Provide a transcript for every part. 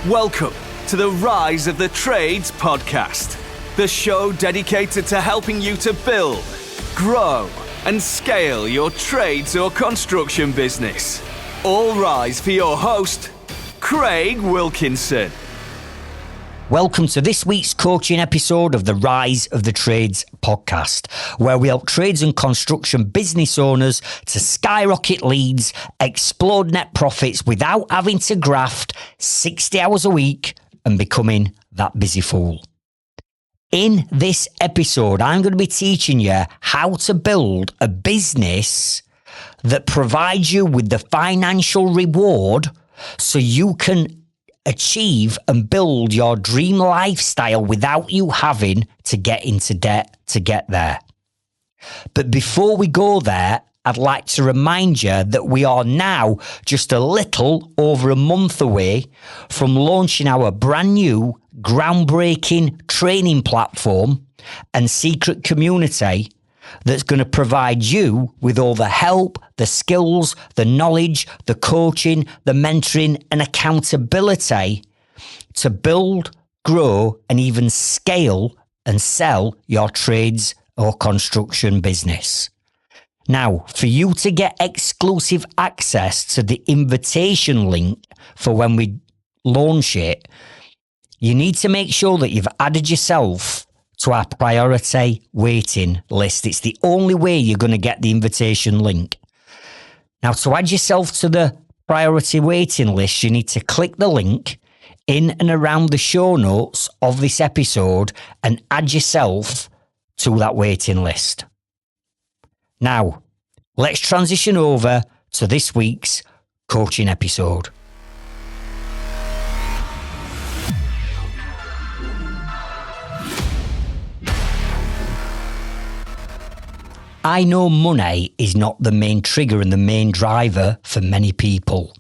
Welcome to the Rise of the Trades podcast, the show dedicated to helping you to build, grow, and scale your trades or construction business. All rise for your host, Craig Wilkinson. Welcome to this week's coaching episode of the Rise of the Trades podcast, where we help trades and construction business owners to skyrocket leads, explode net profits without having to graft 60 hours a week and becoming that busy fool. In this episode, I'm going to be teaching you how to build a business that provides you with the financial reward so you can achieve and build your dream lifestyle without you having to get into debt to get there. But before we go there, I'd like to remind you that we are now just a little over a month away from launching our brand new groundbreaking training platform and secret community that's going to provide you with all the help, the skills, the knowledge, the coaching, the mentoring and accountability to build, grow and even scale and sell your trades or construction business. Now, for you to get exclusive access to the invitation link for when we launch it, you need to make sure that you've added yourself to our priority waiting list. It's the only way you're going to get the invitation link. Now, to add yourself to the priority waiting list, you need to click the link in and around the show notes of this episode and add yourself to that waiting list. Now, let's transition over to this week's coaching episode. I know money is not the main trigger and the main driver for many people.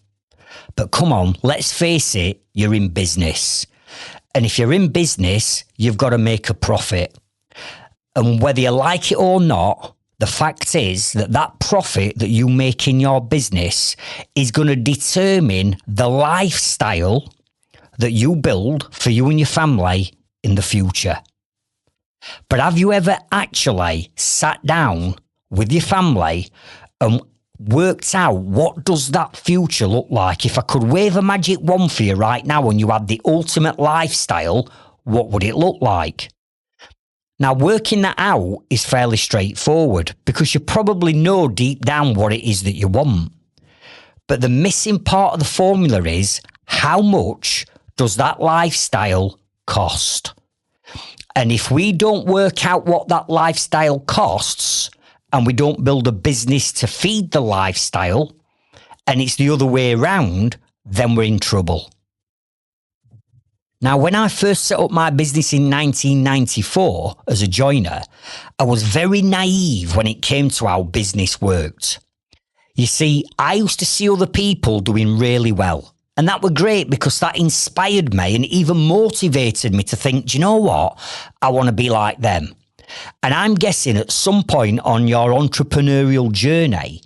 But come on, let's face it, you're in business. And if you're in business, you've got to make a profit. And whether you like it or not, the fact is that that profit that you make in your business is going to determine the lifestyle that you build for you and your family in the future. But have you ever actually sat down with your family and worked out what does that future look like? If I could wave a magic wand for you right now and you had the ultimate lifestyle, what would it look like? Now, working that out is fairly straightforward because you probably know deep down what it is that you want. But the missing part of the formula is how much does that lifestyle cost? And if we don't work out what that lifestyle costs and we don't build a business to feed the lifestyle and it's the other way around, then we're in trouble. Now, when I first set up my business in 1994 as a joiner, I was very naive when it came to how business worked. You see, I used to see other people doing really well. And that were great because that inspired me and even motivated me to think, do you know what? I want to be like them. And I'm guessing at some point on your entrepreneurial journey,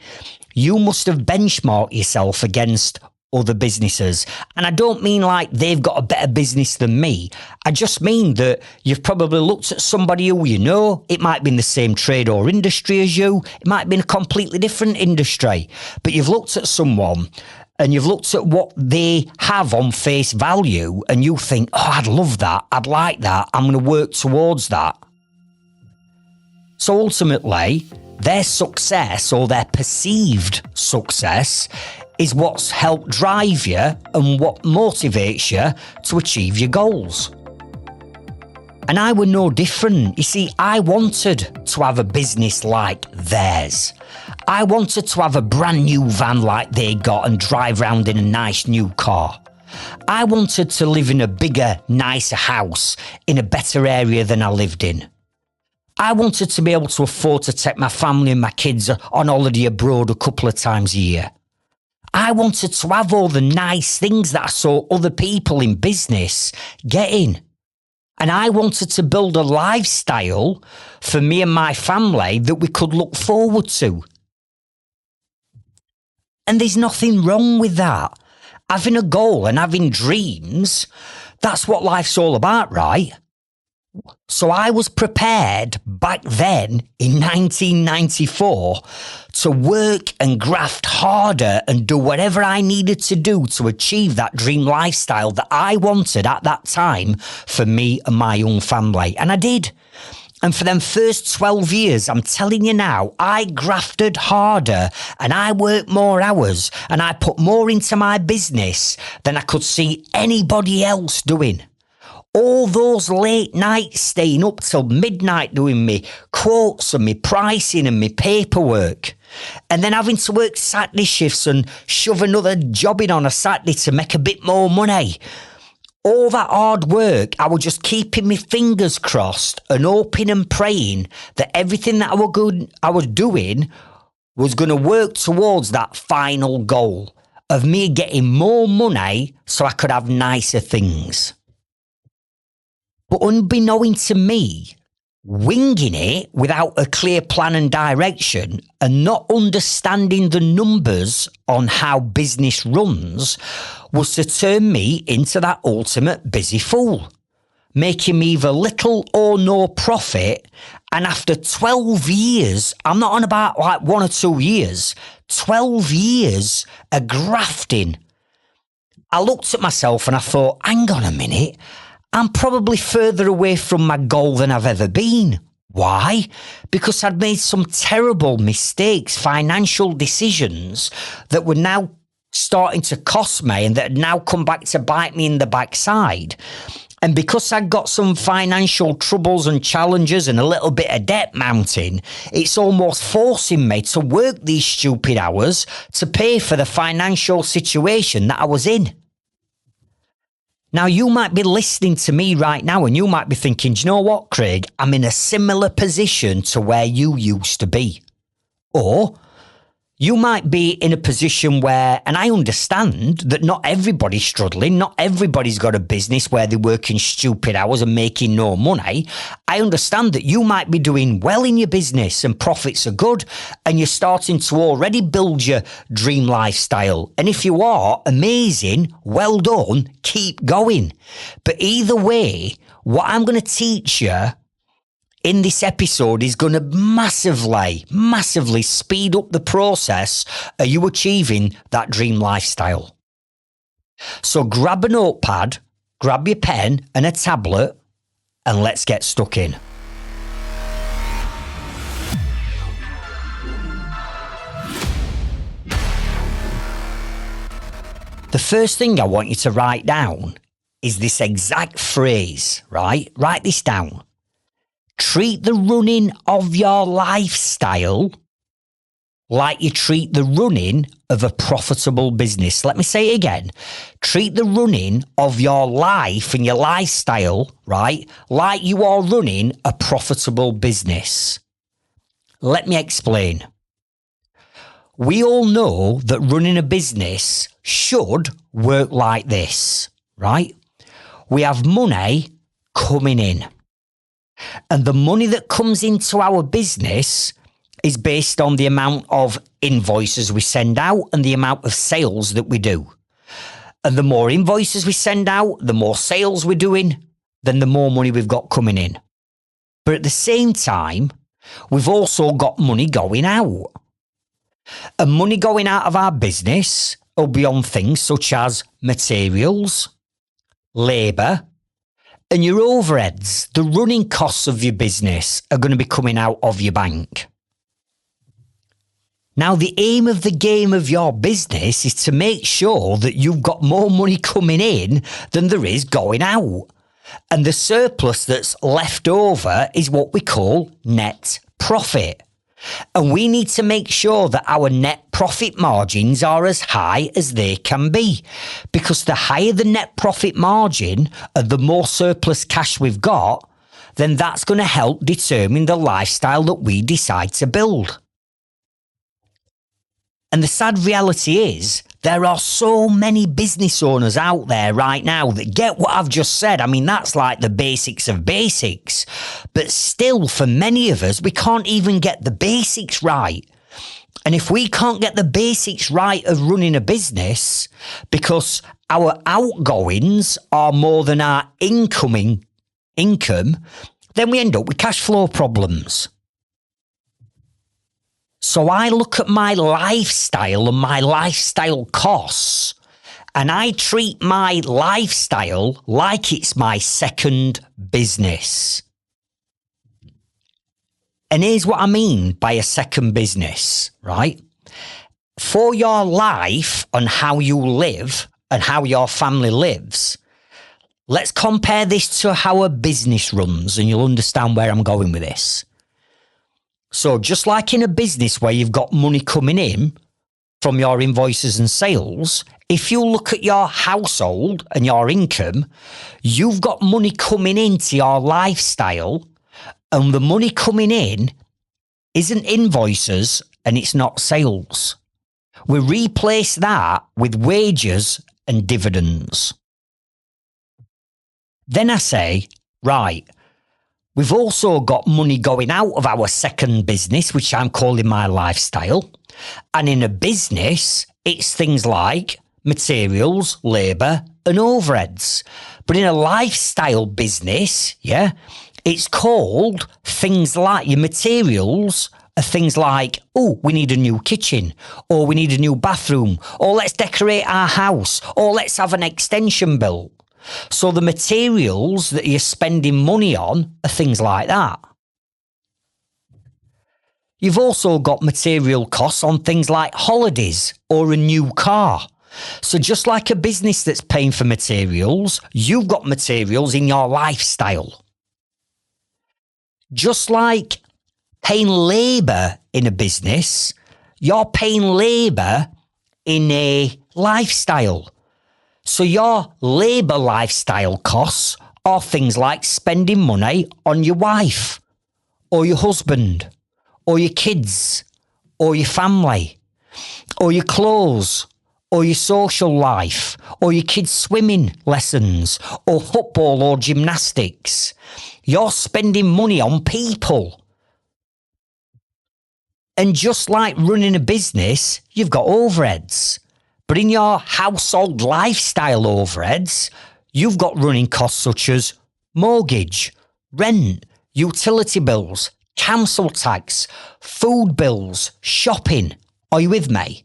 you must have benchmarked yourself against other businesses. And I don't mean like they've got a better business than me. I just mean that you've probably looked at somebody who you know. It might be in the same trade or industry as you. It might be in a completely different industry. But you've looked at someone and you've looked at what they have on face value and you think, oh, I'd love that. I'd like that. I'm going to work towards that. So ultimately, their success or their perceived success is what's helped drive you and what motivates you to achieve your goals. And I were no different. You see, I wanted to have a business like theirs. I wanted to have a brand new van like they got and drive around in a nice new car. I wanted to live in a bigger, nicer house in a better area than I lived in. I wanted to be able to afford to take my family and my kids on holiday abroad a couple of times a year. I wanted to have all the nice things that I saw other people in business getting. And I wanted to build a lifestyle for me and my family that we could look forward to. And there's nothing wrong with that. having a goal and having dreams, that's what life's all about, right? So I was prepared back then in 1994 to work and graft harder and do whatever I needed to do to achieve that dream lifestyle that I wanted at that time for me and my young family. And I did. And for them first 12 years, I'm telling you now, I grafted harder and I worked more hours and I put more into my business than I could see anybody else doing. All those late nights staying up till midnight doing me quotes and me pricing and me paperwork. And then having to work Saturday shifts and shove another job in on a Saturday to make a bit more money. All that hard work, I was just keeping my fingers crossed and hoping and praying that everything that I was doing was going to work towards that final goal of me getting more money so I could have nicer things. But unbeknownst to me, winging it without a clear plan and direction and not understanding the numbers on how business runs was to turn me into that ultimate busy fool, making me either little or no profit. And after 12 years, I'm not on about like 1 or 2 years, 12 years of grafting, I looked at myself and I thought, hang on a minute, I'm probably further away from my goal than I've ever been. Why? Because I'd made some terrible mistakes, financial decisions that were now starting to cost me and that had now come back to bite me in the backside. And because I'd got some financial troubles and challenges and a little bit of debt mounting, it's almost forcing me to work these stupid hours to pay for the financial situation that I was in. Now, you might be listening to me right now and you might be thinking, do you know what, Craig? I'm in a similar position to where you used to be. Or you might be in a position where, and I understand that not everybody's struggling, not everybody's got a business where they're working stupid hours and making no money. I understand that you might be doing well in your business and profits are good and you're starting to already build your dream lifestyle. And if you are, amazing, well done, keep going. But either way, what I'm going to teach you in this episode is going to massively speed up the process of you achieving that dream lifestyle. So grab a notepad, grab your pen and a tablet, and let's get stuck in. The first thing I want you to write down is this exact phrase, right? Write this down. Treat the running of your lifestyle like you treat the running of a profitable business. Let me say it again. Treat the running of your life and your lifestyle, right, like you are running a profitable business. Let me explain. We all know that running a business should work like this, right? We have money coming in. And the money that comes into our business is based on the amount of invoices we send out and the amount of sales that we do. And the more invoices we send out, the more sales we're doing, then the more money we've got coming in. But at the same time, we've also got money going out. And money going out of our business will be on things such as materials, labour, and your overheads, the running costs of your business, are going to be coming out of your bank. Now, the aim of the game of your business is to make sure that you've got more money coming in than there is going out. And the surplus that's left over is what we call net profit. And we need to make sure that our net profit margins are as high as they can be. Because the higher the net profit margin and the more surplus cash we've got, then that's going to help determine the lifestyle that we decide to build. And the sad reality is, there are so many business owners out there right now that get what I've just said. I mean, that's like the basics of basics. But still, for many of us, we can't even get the basics right. And if we can't get the basics right of running a business because our outgoings are more than our income, then we end up with cash flow problems. So I look at my lifestyle and my lifestyle costs, and I treat my lifestyle like it's my second business. And here's what I mean by a second business, right? For your life and how you live and how your family lives, let's compare this to how a business runs, and you'll understand where I'm going with this. So just like in a business where you've got money coming in from your invoices and sales, if you look at your household and your income, you've got money coming into your lifestyle, and the money coming in isn't invoices and it's not sales. We replace that with wages and dividends. Then I say, right, we've also got money going out of our second business, which I'm calling my lifestyle. And in a business, it's things like materials, labour and overheads. But in a lifestyle business, it's called things like your materials are things like, oh, we need a new kitchen, or we need a new bathroom, or let's decorate our house, or let's have an extension built. So the materials that you're spending money on are things like that. You've also got material costs on things like holidays or a new car. So just like a business that's paying for materials, you've got materials in your lifestyle. Just like paying labour in a business, you're paying labour in a lifestyle. So your labour lifestyle costs are things like spending money on your wife or your husband or your kids or your family or your clothes or your social life or your kids' swimming lessons or football or gymnastics. You're spending money on people. And just like running a business, you've got overheads. But in your household lifestyle overheads, you've got running costs such as mortgage, rent, utility bills, council tax, food bills, shopping. Are you with me?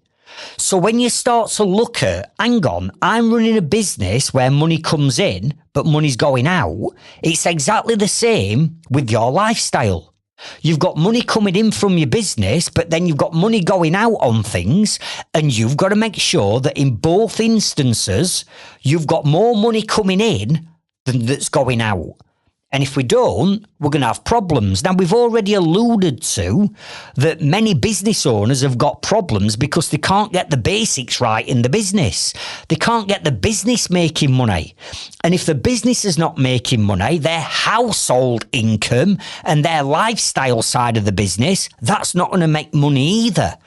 So when you start to look at, hang on, I'm running a business where money comes in, but money's going out, it's exactly the same with your lifestyle. You've got money coming in from your business, but then you've got money going out on things, and you've got to make sure that in both instances, you've got more money coming in than that's going out. And if we don't, we're going to have problems. Now, we've already alluded to that many business owners have got problems because they can't get the basics right in the business. They can't get the business making money. And if the business is not making money, their household income and their lifestyle side of the business, that's not going to make money either.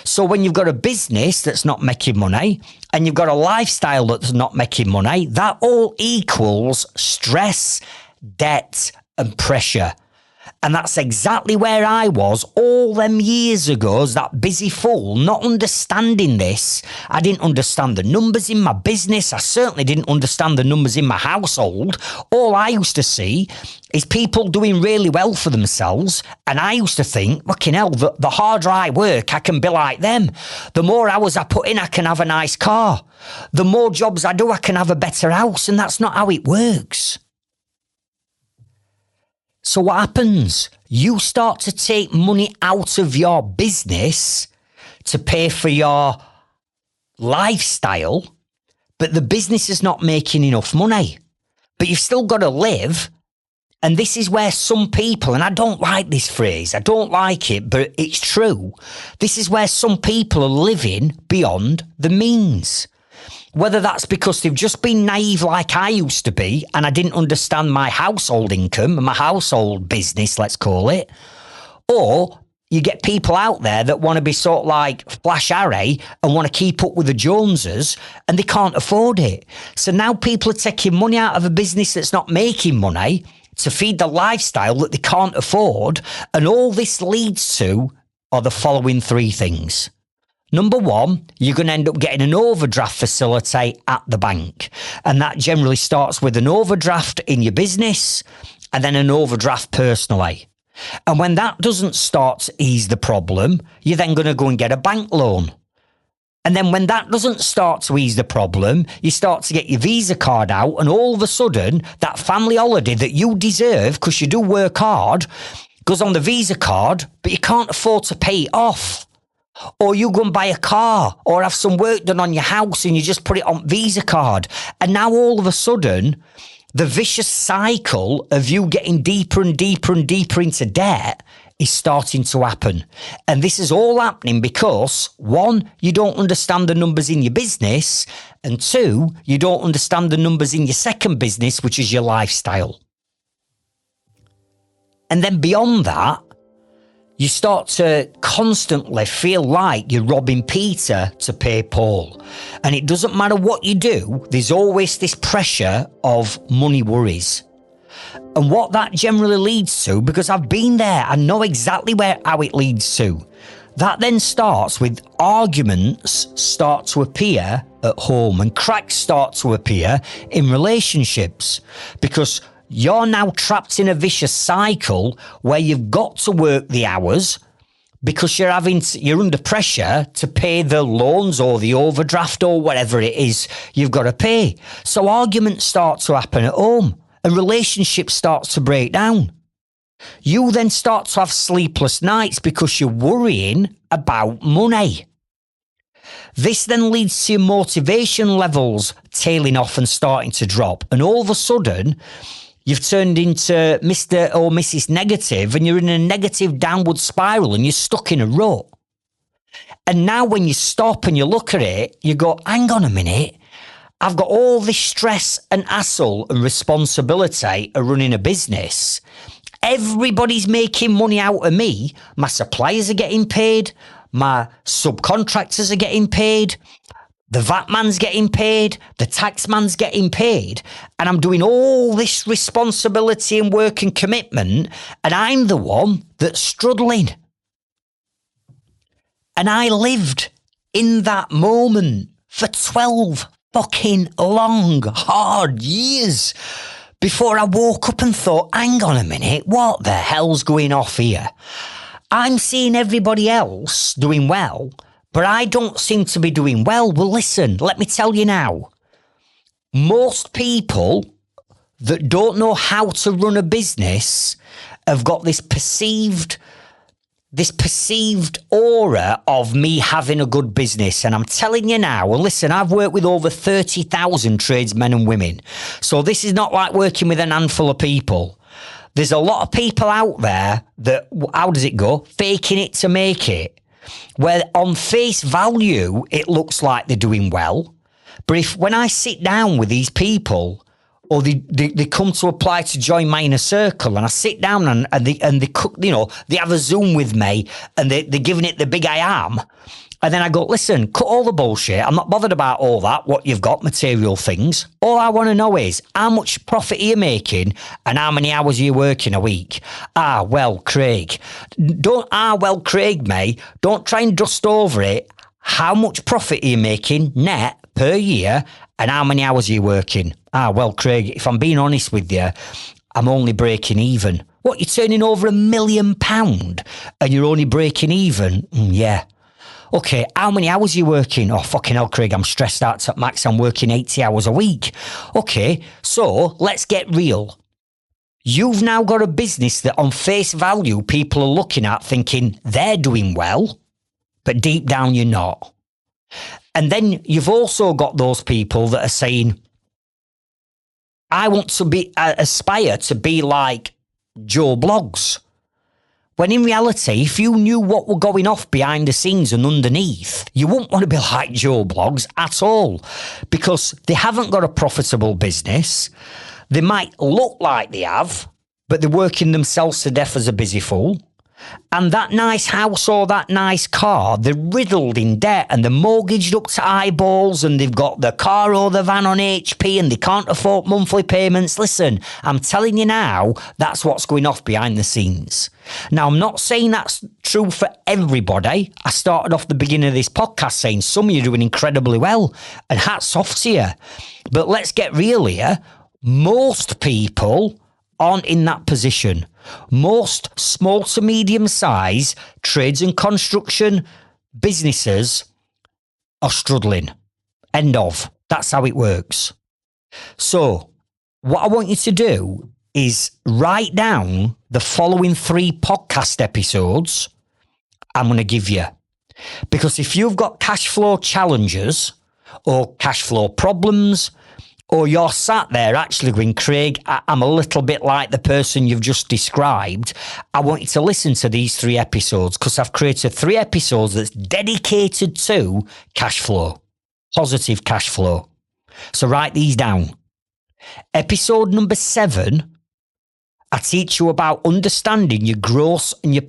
So when you've got a business that's not making money and you've got a lifestyle that's not making money, that all equals stress, debt and pressure. And that's exactly where I was all them years ago as that busy fool, not understanding this. I didn't understand the numbers in my business. I certainly didn't understand the numbers in my household. All I used to see is people doing really well for themselves. And I used to think, fucking hell, the harder I work, I can be like them. The more hours I put in, I can have a nice car. The more jobs I do, I can have a better house. And that's not how it works. So what happens? You start to take money out of your business to pay for your lifestyle, but the business is not making enough money. But you've still got to live. And this is where some people, and I don't like this phrase, I don't like it, but it's true. This is where some people are living beyond the means. Whether that's because they've just been naive like I used to be and I didn't understand my household income and my household business, let's call it, or you get people out there that want to be sort of like Flash Harry and want to keep up with the Joneses and they can't afford it. So now people are taking money out of a business that's not making money to feed the lifestyle that they can't afford, and all this leads to are the following three things. Number one, you're going to end up getting an overdraft facility at the bank. And that generally starts with an overdraft in your business and then an overdraft personally. And when that doesn't start to ease the problem, you're then going to go and get a bank loan. And then when that doesn't start to ease the problem, you start to get your Visa card out, and all of a sudden, that family holiday that you deserve, because you do work hard, goes on the Visa card, but you can't afford to pay it off. Or you go and buy a car or have some work done on your house and you just put it on Visa card. And now all of a sudden, the vicious cycle of you getting deeper and deeper and deeper into debt is starting to happen. And this is all happening because, one, you don't understand the numbers in your business, and two, you don't understand the numbers in your second business, which is your lifestyle. And then beyond that, you start to constantly feel like you're robbing Peter to pay Paul. And it doesn't matter what you do, there's always this pressure of money worries. And what that generally leads to, because I've been there, I know exactly how it leads to. That then starts with arguments start to appear at home and cracks start to appear in relationships, because you're now trapped in a vicious cycle where you've got to work the hours because you're under pressure to pay the loans or the overdraft or whatever it is you've got to pay. So arguments start to happen at home and relationships start to break down. You then start to have sleepless nights because you're worrying about money. This then leads to your motivation levels tailing off and starting to drop. And all of a sudden, you've turned into Mr. or Mrs. Negative, and you're in a negative downward spiral and you're stuck in a rut. And now when you stop and you look at it, you go, hang on a minute, I've got all this stress and hassle and responsibility of running a business. Everybody's making money out of me. My suppliers are getting paid. My subcontractors are getting paid. The VAT man's getting paid, the tax man's getting paid, and I'm doing all this responsibility and work and commitment, and I'm the one that's struggling. And I lived in that moment for 12 fucking long, hard years before I woke up and thought, hang on a minute, what the hell's going off here? I'm seeing everybody else doing well, but I don't seem to be doing well. Well, listen, let me tell you now. Most people that don't know how to run a business have got this perceived aura of me having a good business. And I'm telling you now, and listen, I've worked with over 30,000 tradesmen and women. So this is not like working with a handful of people. There's a lot of people out there that, how does it go? Faking it to make it. Where on face value, it looks like they're doing well. But when I sit down with these people, or they come to apply to join my inner circle, and I sit down and they cook, they have a Zoom with me, and they're giving it the big I am. And then I go, listen, cut all the bullshit. I'm not bothered about all that, what you've got, material things. All I want to know is how much profit are you making and how many hours are you working a week? Craig, mate. Don't try and dust over it. How much profit are you making net per year and how many hours are you working? Craig, if I'm being honest with you, I'm only breaking even. What, you're turning over £1 million and you're only breaking even? Yeah. Okay, how many hours are you working? Oh, fucking hell, Craig, I'm stressed out at max. I'm working 80 hours a week. Okay, so let's get real. You've now got a business that on face value, people are looking at thinking they're doing well, but deep down you're not. And then you've also got those people that are saying, I want to aspire to be like Joe Blogs. When in reality, if you knew what were going off behind the scenes and underneath, you wouldn't want to be like Joe Blogs at all, because they haven't got a profitable business. They might look like they have, but they're working themselves to death as a busy fool. And that nice house or that nice car, they're riddled in debt and they're mortgaged up to eyeballs and they've got the car or the van on HP and they can't afford monthly payments. Listen, I'm telling you now, that's what's going off behind the scenes. Now, I'm not saying that's true for everybody. I started off the beginning of this podcast saying some of you are doing incredibly well and hats off to you. But let's get real here. Most people aren't in that position. Most small to medium size trades and construction businesses are struggling. End of. That's how it works. So what I want you to do is write down the following 3 podcast episodes I'm going to give you. Because if you've got cash flow challenges or cash flow problems, or you're sat there actually going, Craig, I'm a little bit like the person you've just described, I want you to listen to these 3 episodes because I've created 3 episodes that's dedicated to cash flow, positive cash flow. So write these down. Episode number 7, I teach you about understanding your gross and your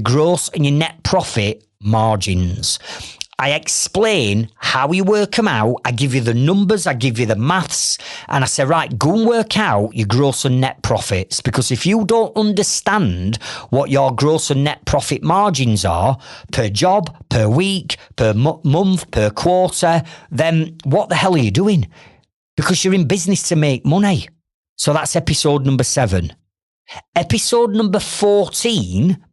gross and your net profit margins. I explain how you work them out. I give you the numbers, I give you the maths, and I say, right, go and work out your gross and net profits. Because if you don't understand what your gross and net profit margins are per job, per week, per month, per quarter, then what the hell are you doing? Because you're in business to make money. So that's episode number 7. Episode number 14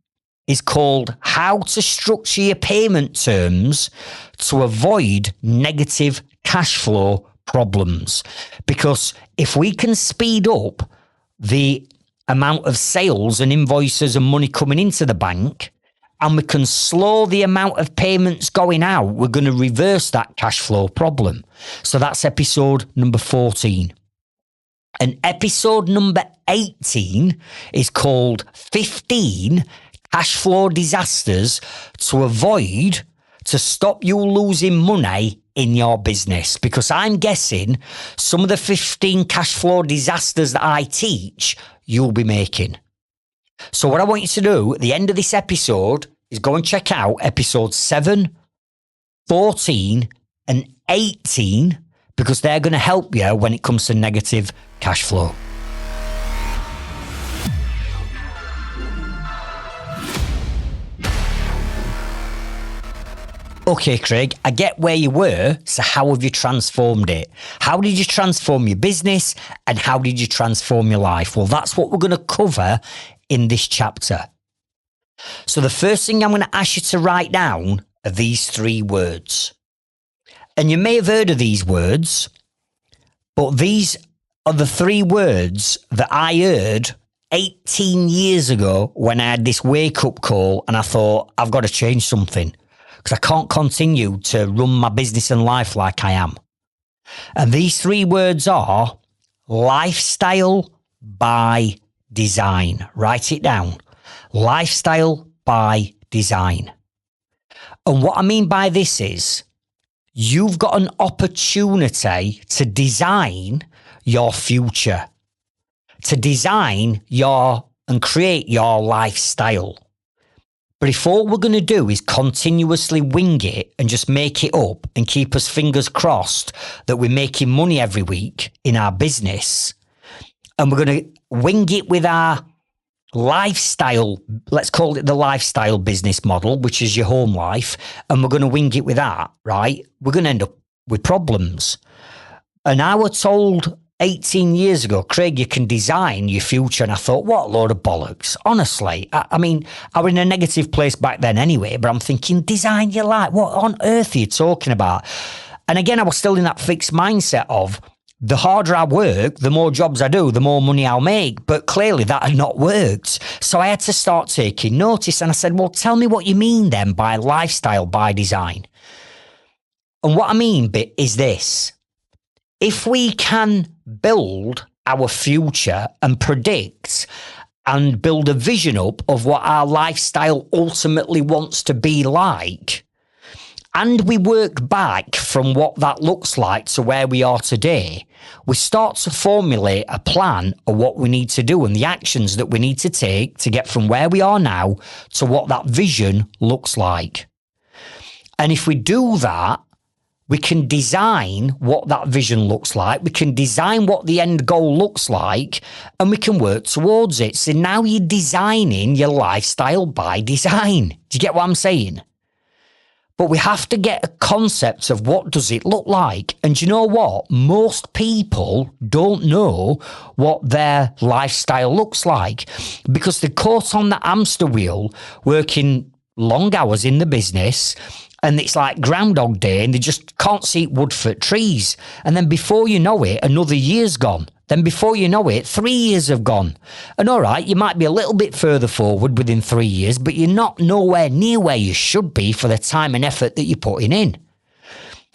is called How to Structure Your Payment Terms to Avoid Negative Cash Flow Problems. Because if we can speed up the amount of sales and invoices and money coming into the bank, and we can slow the amount of payments going out, we're going to reverse that cash flow problem. So that's episode number 14. And episode number 18 is called 15 Cash Flow Disasters to Avoid to stop you losing money in your business. Because I'm guessing some of the 15 cash flow disasters that I teach, you'll be making. So what I want you to do at the end of this episode is go and check out episodes 7, 14 and 18 because they're going to help you when it comes to negative cash flow. Okay, Craig, I get where you were, so how have you transformed it? How did you transform your business and how did you transform your life? Well, that's what we're going to cover in this chapter. So the first thing I'm going to ask you to write down are these 3 words. And you may have heard of these words, but these are the 3 words that I heard 18 years ago when I had this wake-up call and I thought, I've got to change something. Because I can't continue to run my business and life like I am. And these 3 words are lifestyle by design. Write it down. Lifestyle by design. And what I mean by this is you've got an opportunity to design your future, to design and create your lifestyle. But if all we're going to do is continuously wing it and just make it up and keep us fingers crossed that we're making money every week in our business, and we're going to wing it with our lifestyle, let's call it the lifestyle business model, which is your home life, and we're going to wing it with that, right? We're going to end up with problems. And I was told 18 years ago, Craig, you can design your future. And I thought, what a load of bollocks. Honestly, I mean, I was in a negative place back then anyway, but I'm thinking, design your life. What on earth are you talking about? And again, I was still in that fixed mindset of the harder I work, the more jobs I do, the more money I'll make. But clearly that had not worked. So I had to start taking notice. And I said, well, tell me what you mean then by lifestyle by design. And what I mean is this. If we can build our future and predict and build a vision up of what our lifestyle ultimately wants to be like, and we work back from what that looks like to where we are today, we start to formulate a plan of what we need to do and the actions that we need to take to get from where we are now to what that vision looks like. And if we do that, we can design what that vision looks like. We can design what the end goal looks like, and we can work towards it. So now you're designing your lifestyle by design. Do you get what I'm saying? But we have to get a concept of what does it look like. And you know what? Most people don't know what their lifestyle looks like because they're caught on the hamster wheel, working long hours in the business, and it's like Groundhog Day and they just can't see wood for trees. And then before you know it, another year's gone. Then before you know it, 3 years have gone. And all right, you might be a little bit further forward within 3 years, but you're not nowhere near where you should be for the time and effort that you're putting in.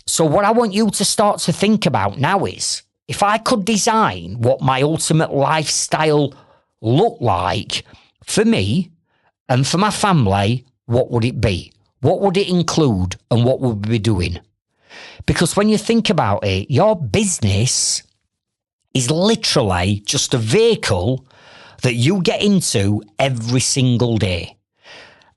So what I want you to start to think about now is, if I could design what my ultimate lifestyle looked like for me and for my family, what would it be? What would it include and what would we be doing? Because when you think about it, your business is literally just a vehicle that you get into every single day.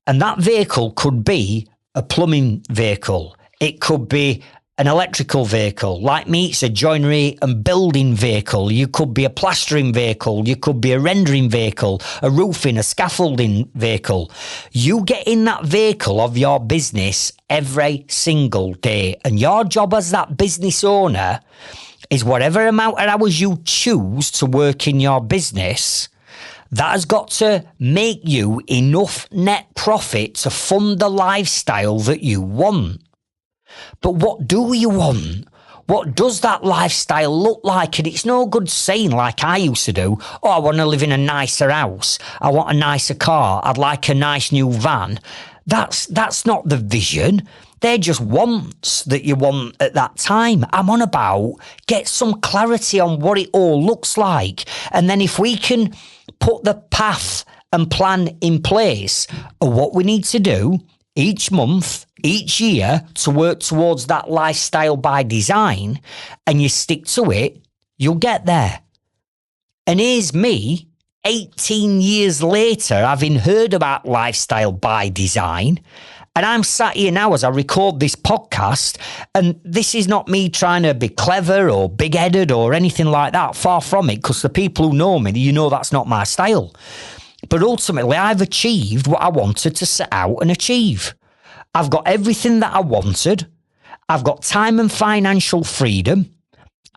And that vehicle could be a plumbing vehicle. It could be an electrical vehicle. Like me, it's a joinery and building vehicle. You could be a plastering vehicle. You could be a rendering vehicle, a roofing, a scaffolding vehicle. You get in that vehicle of your business every single day. And your job as that business owner is whatever amount of hours you choose to work in your business, that has got to make you enough net profit to fund the lifestyle that you want. But what do you want? What does that lifestyle look like? And it's no good saying like I used to do, oh, I want to live in a nicer house. I want a nicer car. I'd like a nice new van. That's not the vision. They're just wants that you want at that time. I'm on about get some clarity on what it all looks like. And then if we can put the path and plan in place of what we need to do each month, each year to work towards that lifestyle by design, and you stick to it, you'll get there. And here's me, 18 years later, having heard about lifestyle by design, and I'm sat here now as I record this podcast, and this is not me trying to be clever or big-headed or anything like that, far from it, because the people who know me, you know that's not my style. But ultimately, I've achieved what I wanted to set out and achieve. I've got everything that I wanted. I've got time and financial freedom.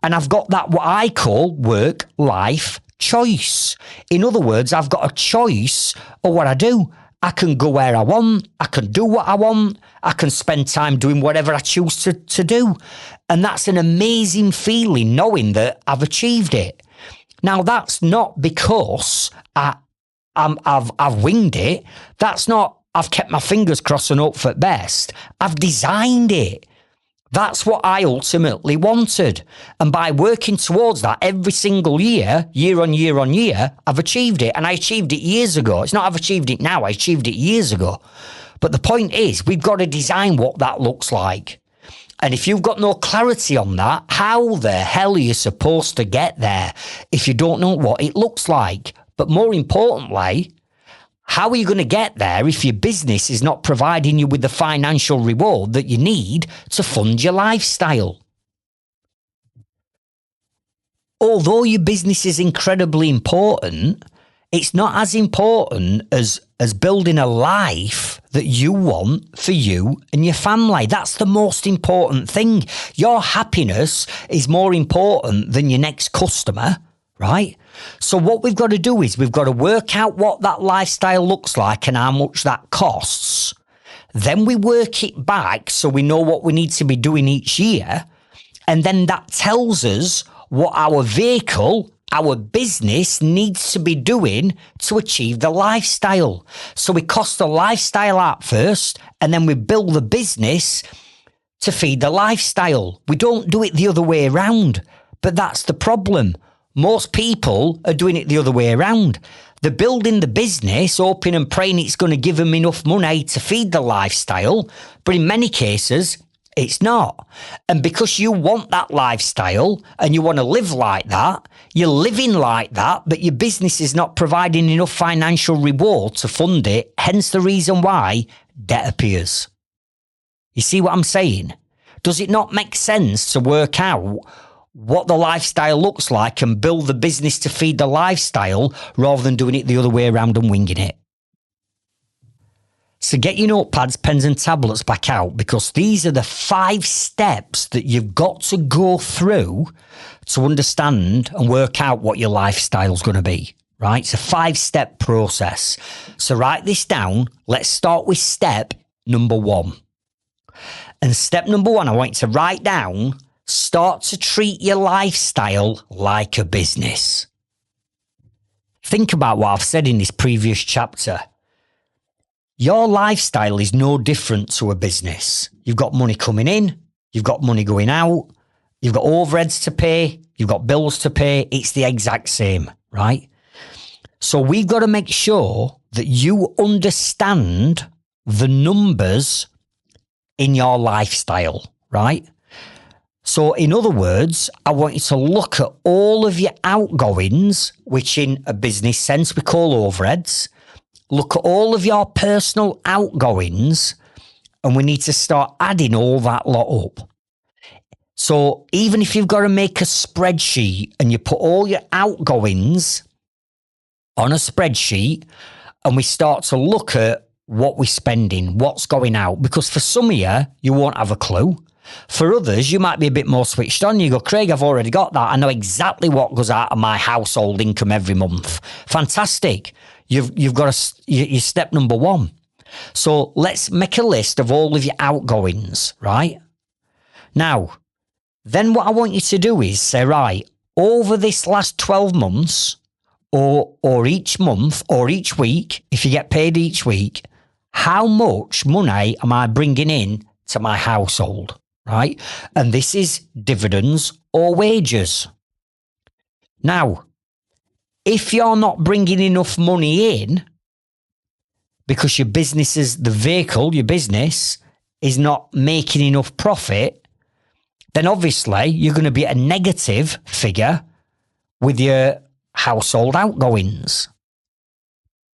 And I've got that what I call work-life choice. In other words, I've got a choice of what I do. I can go where I want. I can do what I want. I can spend time doing whatever I choose to do. And that's an amazing feeling knowing that I've achieved it. Now, that's not because I've winged it. That's not I've kept my fingers crossed and hope for the best. I've designed it. That's what I ultimately wanted. And by working towards that every single year, year on year on year, I've achieved it. And I achieved it years ago. It's not I've achieved it now. I achieved it years ago. But the point is, we've got to design what that looks like. And if you've got no clarity on that, how the hell are you supposed to get there if you don't know what it looks like? But more importantly, how are you going to get there if your business is not providing you with the financial reward that you need to fund your lifestyle? Although your business is incredibly important, it's not as important as building a life that you want for you and your family. That's the most important thing. Your happiness is more important than your next customer, right? So what we've got to do is we've got to work out what that lifestyle looks like and how much that costs. Then we work it back so we know what we need to be doing each year. And then that tells us what our vehicle, our business needs to be doing to achieve the lifestyle. So we cost the lifestyle out first, and then we build the business to feed the lifestyle. We don't do it the other way around, but that's the problem. Most people are doing it the other way around. They're building the business, hoping and praying it's going to give them enough money to feed the lifestyle, but in many cases, it's not. And because you want that lifestyle and you want to live like that, you're living like that, but your business is not providing enough financial reward to fund it, hence the reason why debt appears. You see what I'm saying? Does it not make sense to work out what the lifestyle looks like and build the business to feed the lifestyle rather than doing it the other way around and winging it? So get your notepads, pens and tablets back out, because these are the 5 steps that you've got to go through to understand and work out what your lifestyle is going to be, right? It's a 5-step process. So write this down. Let's start with step number 1. And step number 1, I want you to write down, start to treat your lifestyle like a business. Think about what I've said in this previous chapter. Your lifestyle is no different to a business. You've got money coming in, you've got money going out, you've got overheads to pay, you've got bills to pay. It's the exact same, right? So we've got to make sure that you understand the numbers in your lifestyle, right? So in other words, I want you to look at all of your outgoings, which in a business sense we call overheads. Look at all of your personal outgoings, and we need to start adding all that lot up. So even if you've got to make a spreadsheet and you put all your outgoings on a spreadsheet, and we start to look at what we're spending, what's going out, because for some of you, you won't have a clue. For others, you might be a bit more switched on. You go, Craig, I've already got that. I know exactly what goes out of my household income every month. Fantastic. You've got your step number 1. So let's make a list of all of your outgoings, right? Now, then what I want you to do is say, right, over this last 12 months or each month or each week, if you get paid each week, how much money am I bringing in to my household, right? And this is dividends or wages. Now, if you're not bringing enough money in because your business is the vehicle, your business is not making enough profit, then obviously you're going to be at a negative figure with your household outgoings.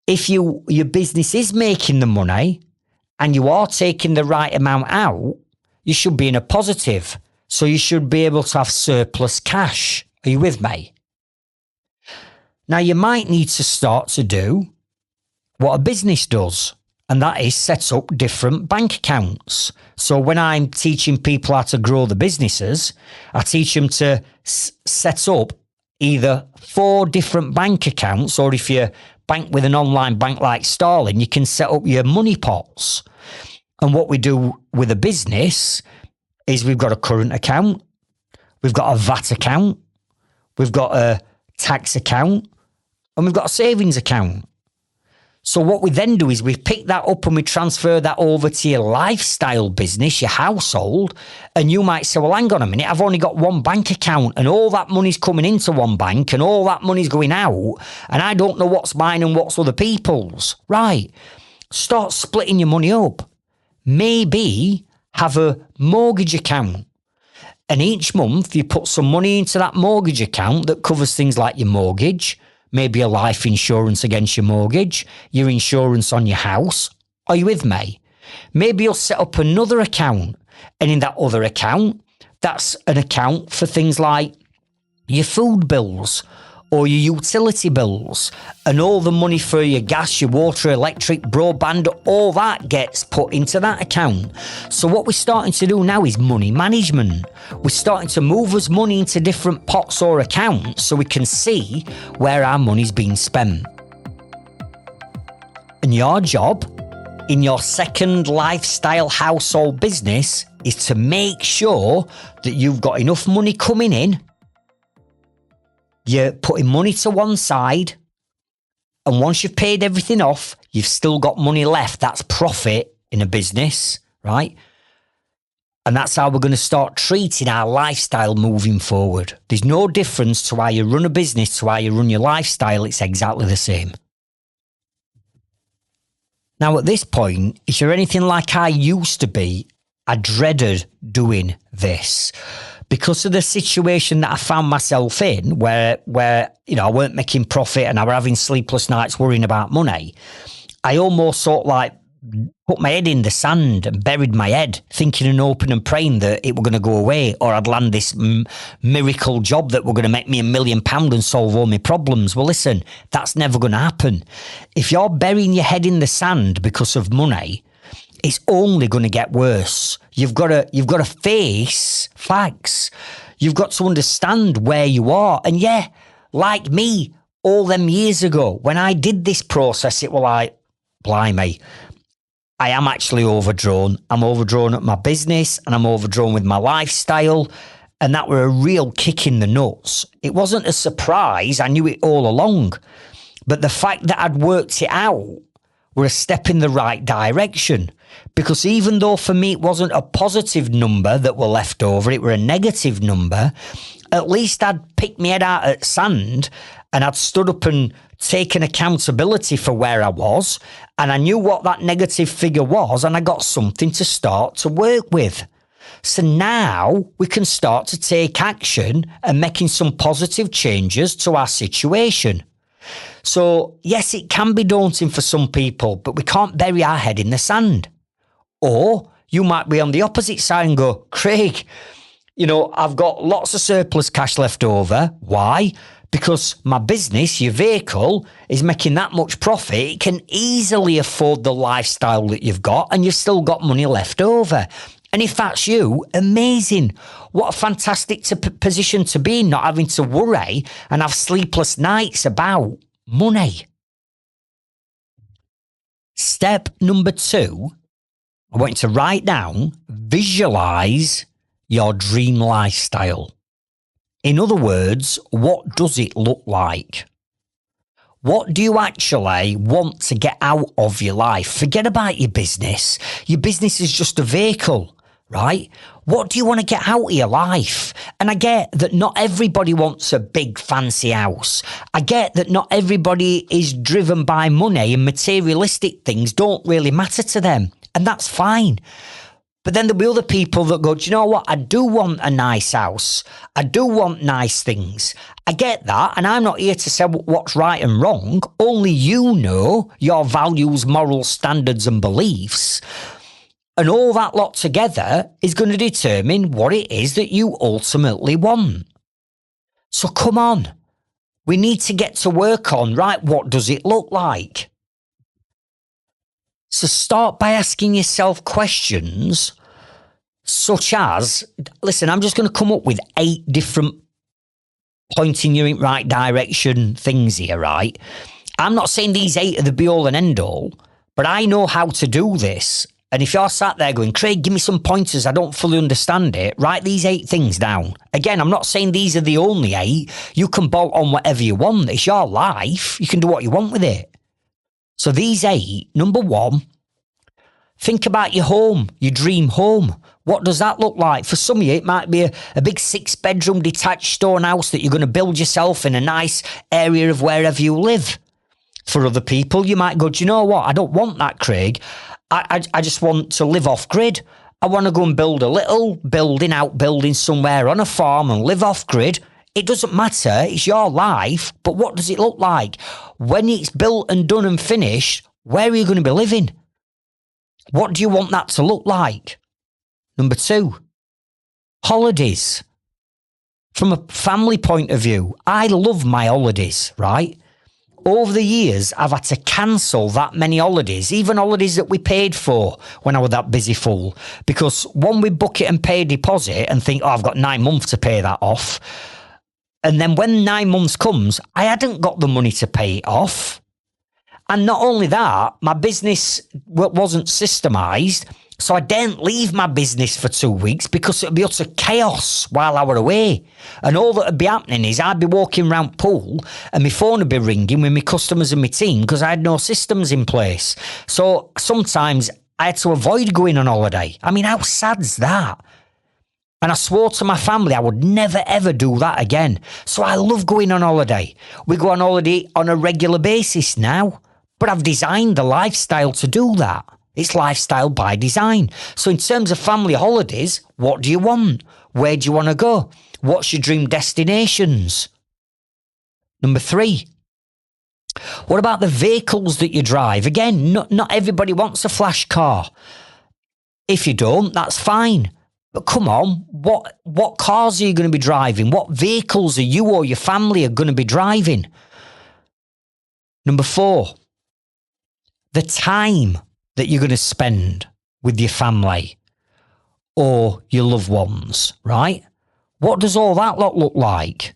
If your business is making the money and you are taking the right amount out, you should be in a positive. So you should be able to have surplus cash. Are you with me? Now, you might need to start to do what a business does, and that is set up different bank accounts. So when I'm teaching people how to grow the businesses, I teach them to set up either 4 different bank accounts, or if you bank with an online bank like Starling, you can set up your money pots. And what we do with a business is we've got a current account, we've got a VAT account, we've got a tax account, and we've got a savings account. So what we then do is we pick that up and we transfer that over to your lifestyle business, your household. And you might say, well, hang on a minute, I've only got 1 bank account and all that money's coming into 1 bank and all that money's going out. And I don't know what's mine and what's other people's. Right. Start splitting your money up. Maybe have a mortgage account. And each month you put some money into that mortgage account that covers things like your mortgage, maybe a life insurance against your mortgage, your insurance on your house. Are you with me? Maybe you'll set up another account, and in that other account, that's an account for things like your food bills or your utility bills, and all the money for your gas, your water, electric, broadband, all that gets put into that account. So what we're starting to do now is money management. We're starting to move us money into different pots or accounts so we can see where our money's being spent. And your job in your second lifestyle household business is to make sure that you've got enough money coming in. You're putting money to one side, and once you've paid everything off, you've still got money left. That's profit in a business, right? And that's how we're going to start treating our lifestyle moving forward. There's no difference to how you run a business to how you run your lifestyle. It's exactly the same. Now, at this point, if you're anything like I used to be, I dreaded doing this because of the situation that I found myself in where I weren't making profit and I were having sleepless nights worrying about money. I almost sort of like put my head in the sand and buried my head, thinking and hoping and praying that it were going to go away, or I'd land this miracle job that were going to make me £1 million and solve all my problems. Well, listen, that's never going to happen. If you're burying your head in the sand because of money, it's only going to get worse. You've got to face facts. You've got to understand where you are. And yeah, like me, all them years ago, when I did this process, it was like, blimey, I am actually overdrawn. I'm overdrawn at my business and I'm overdrawn with my lifestyle. And that were a real kick in the nuts. It wasn't a surprise. I knew it all along. But the fact that I'd worked it out were a step in the right direction. Because even though for me it wasn't a positive number that were left over, it were a negative number, at least I'd picked my head out at sand and I'd stood up and taken accountability for where I was, and I knew what that negative figure was, and I got something to start to work with. So now we can start to take action and making some positive changes to our situation. So yes, it can be daunting for some people, but we can't bury our head in the sand. Or you might be on the opposite side and go, Craig, I've got lots of surplus cash left over. Why? Because my business, your vehicle, is making that much profit. It can easily afford the lifestyle that you've got, and you've still got money left over. And if that's you, amazing. What a fantastic position to be in, not having to worry and have sleepless nights about money. Step number 2, I want you to write down, visualise your dream lifestyle. In other words, what does it look like? What do you actually want to get out of your life? Forget about your business. Your business is just a vehicle, right? What do you want to get out of your life? And I get that not everybody wants a big fancy house. I get that not everybody is driven by money and materialistic things don't really matter to them. And that's fine. But then there'll be other people that go, do you know what? I do want a nice house. I do want nice things. I get that. And I'm not here to say what's right and wrong. Only you know your values, morals, standards and beliefs. And all that lot together is going to determine what it is that you ultimately want. So come on. We need to get to work on, right, what does it look like? So start by asking yourself questions such as, listen, I'm just going to come up with 8 different pointing you in right direction things here, right? I'm not saying these 8 are the be all and end all, but I know how to do this. And if you're sat there going, Craig, give me some pointers, I don't fully understand it, write these 8 things down. Again, I'm not saying these are the only 8. You can bolt on whatever you want. It's your life. You can do what you want with it. So these 8, number 1, think about your home, your dream home. What does that look like? For some of you, it might be a big 6-bedroom detached stone house that you're going to build yourself in a nice area of wherever you live. For other people, you might go, do you know what? I don't want that, Craig. I just want to live off grid. I want to go and build a little outbuilding somewhere on a farm and live off grid. It doesn't matter. It's your life. But what does it look like? When it's built and done and finished, where are you going to be living? What do you want that to look like? Number 2, holidays. From a family point of view, I love my holidays, right? Over the years, I've had to cancel that many holidays, even holidays that we paid for when I was that busy fool. Because when we book it and pay a deposit and think, I've got 9 months to pay that off. And then when 9 months comes, I hadn't got the money to pay it off. And not only that, my business wasn't systemised. So I didn't leave my business for 2 weeks because it would be utter chaos while I were away. And all that would be happening is I'd be walking around pool and my phone would be ringing with my customers and my team because I had no systems in place. So sometimes I had to avoid going on holiday. I mean, how sad's that? And I swore to my family I would never, ever do that again. So I love going on holiday. We go on holiday on a regular basis now. But I've designed the lifestyle to do that. It's lifestyle by design. So in terms of family holidays, what do you want? Where do you want to go? What's your dream destinations? Number 3. What about the vehicles that you drive? Again, not everybody wants a flash car. If you don't, that's fine. But come on, what cars are you going to be driving? What vehicles are you or your family are going to be driving? Number 4, the time that you're going to spend with your family or your loved ones, right? What does all that look like?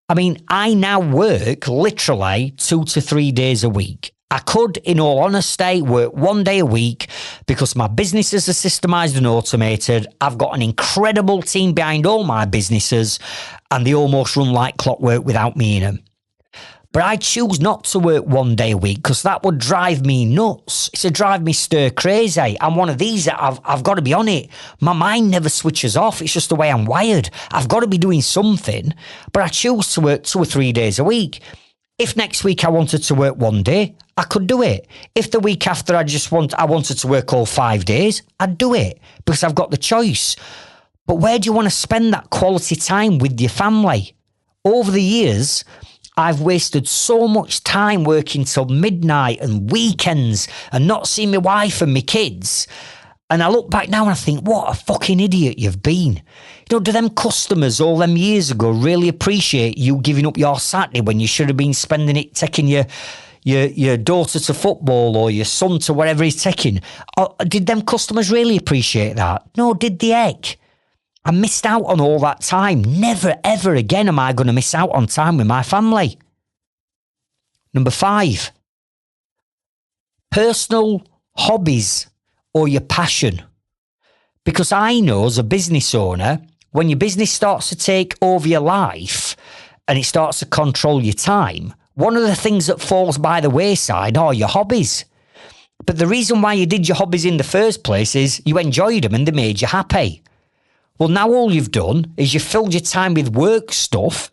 I mean, I now work literally 2 to 3 days a week. I could, in all honesty, work 1 day a week because my businesses are systemized and automated. I've got an incredible team behind all my businesses and they almost run like clockwork without me in them. But I choose not to work 1 day a week because that would drive me nuts. It'd drive me stir crazy. I'm one of these that I've got to be on it. My mind never switches off. It's just the way I'm wired. I've got to be doing something, but I choose to work 2 or 3 days a week. If next week I wanted to work 1 day, I could do it. If the week after I wanted to work all 5 days, I'd do it because I've got the choice. But where do you want to spend that quality time with your family? Over the years, I've wasted so much time working till midnight and weekends and not seeing my wife and my kids. And I look back now and I think, what a fucking idiot you've been. You know, do them customers all them years ago really appreciate you giving up your Saturday when you should have been spending it taking your daughter to football or your son to wherever he's taking? Or did them customers really appreciate that? No, did the heck? I missed out on all that time. Never, ever again am I going to miss out on time with my family. Number 5, personal hobbies or your passion. Because I know as a business owner, when your business starts to take over your life and it starts to control your time, one of the things that falls by the wayside are your hobbies. But the reason why you did your hobbies in the first place is you enjoyed them and they made you happy. Well, now all you've done is you've filled your time with work stuff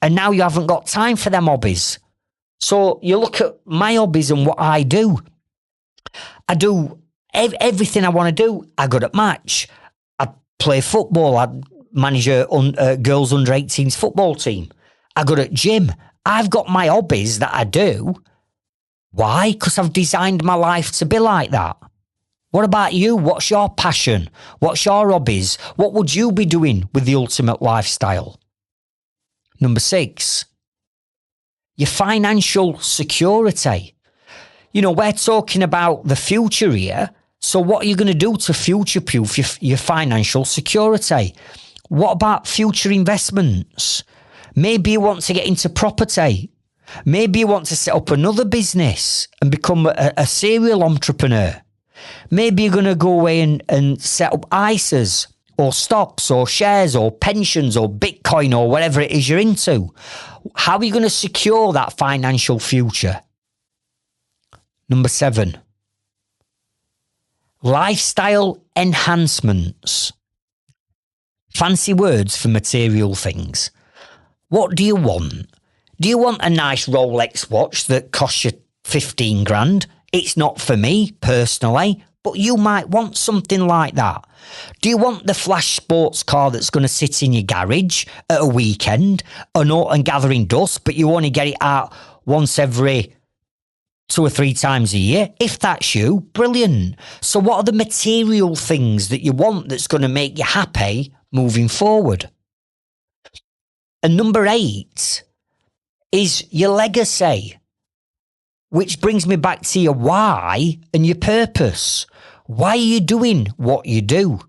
and now you haven't got time for them hobbies. So you look at my hobbies and what I do. I do everything I want to do. I go to match. I play football. I manage a girls under 18s football team. I go to gym. I've got my hobbies that I do. Why? Because I've designed my life to be like that. What about you? What's your passion? What's your hobbies? What would you be doing with the ultimate lifestyle? Number 6, your financial security. You know, we're talking about the future here. So what are you going to do to future-proof your financial security? What about future investments? Maybe you want to get into property. Maybe you want to set up another business and become a serial entrepreneur. Maybe you're going to go away and set up ISAs or stocks or shares or pensions or Bitcoin or whatever it is you're into. How are you going to secure that financial future? Number 7, lifestyle enhancements. Fancy words for material things. What do you want? Do you want a nice Rolex watch that costs you 15 grand? It's not for me personally, but you might want something like that. Do you want the flash sports car that's going to sit in your garage at a weekend and gathering dust, but you only get it out once every 2 or 3 times a year? If that's you, brilliant. So what are the material things that you want that's going to make you happy moving forward? And number 8 is your legacy, which brings me back to your why and your purpose. Why are you doing what you do?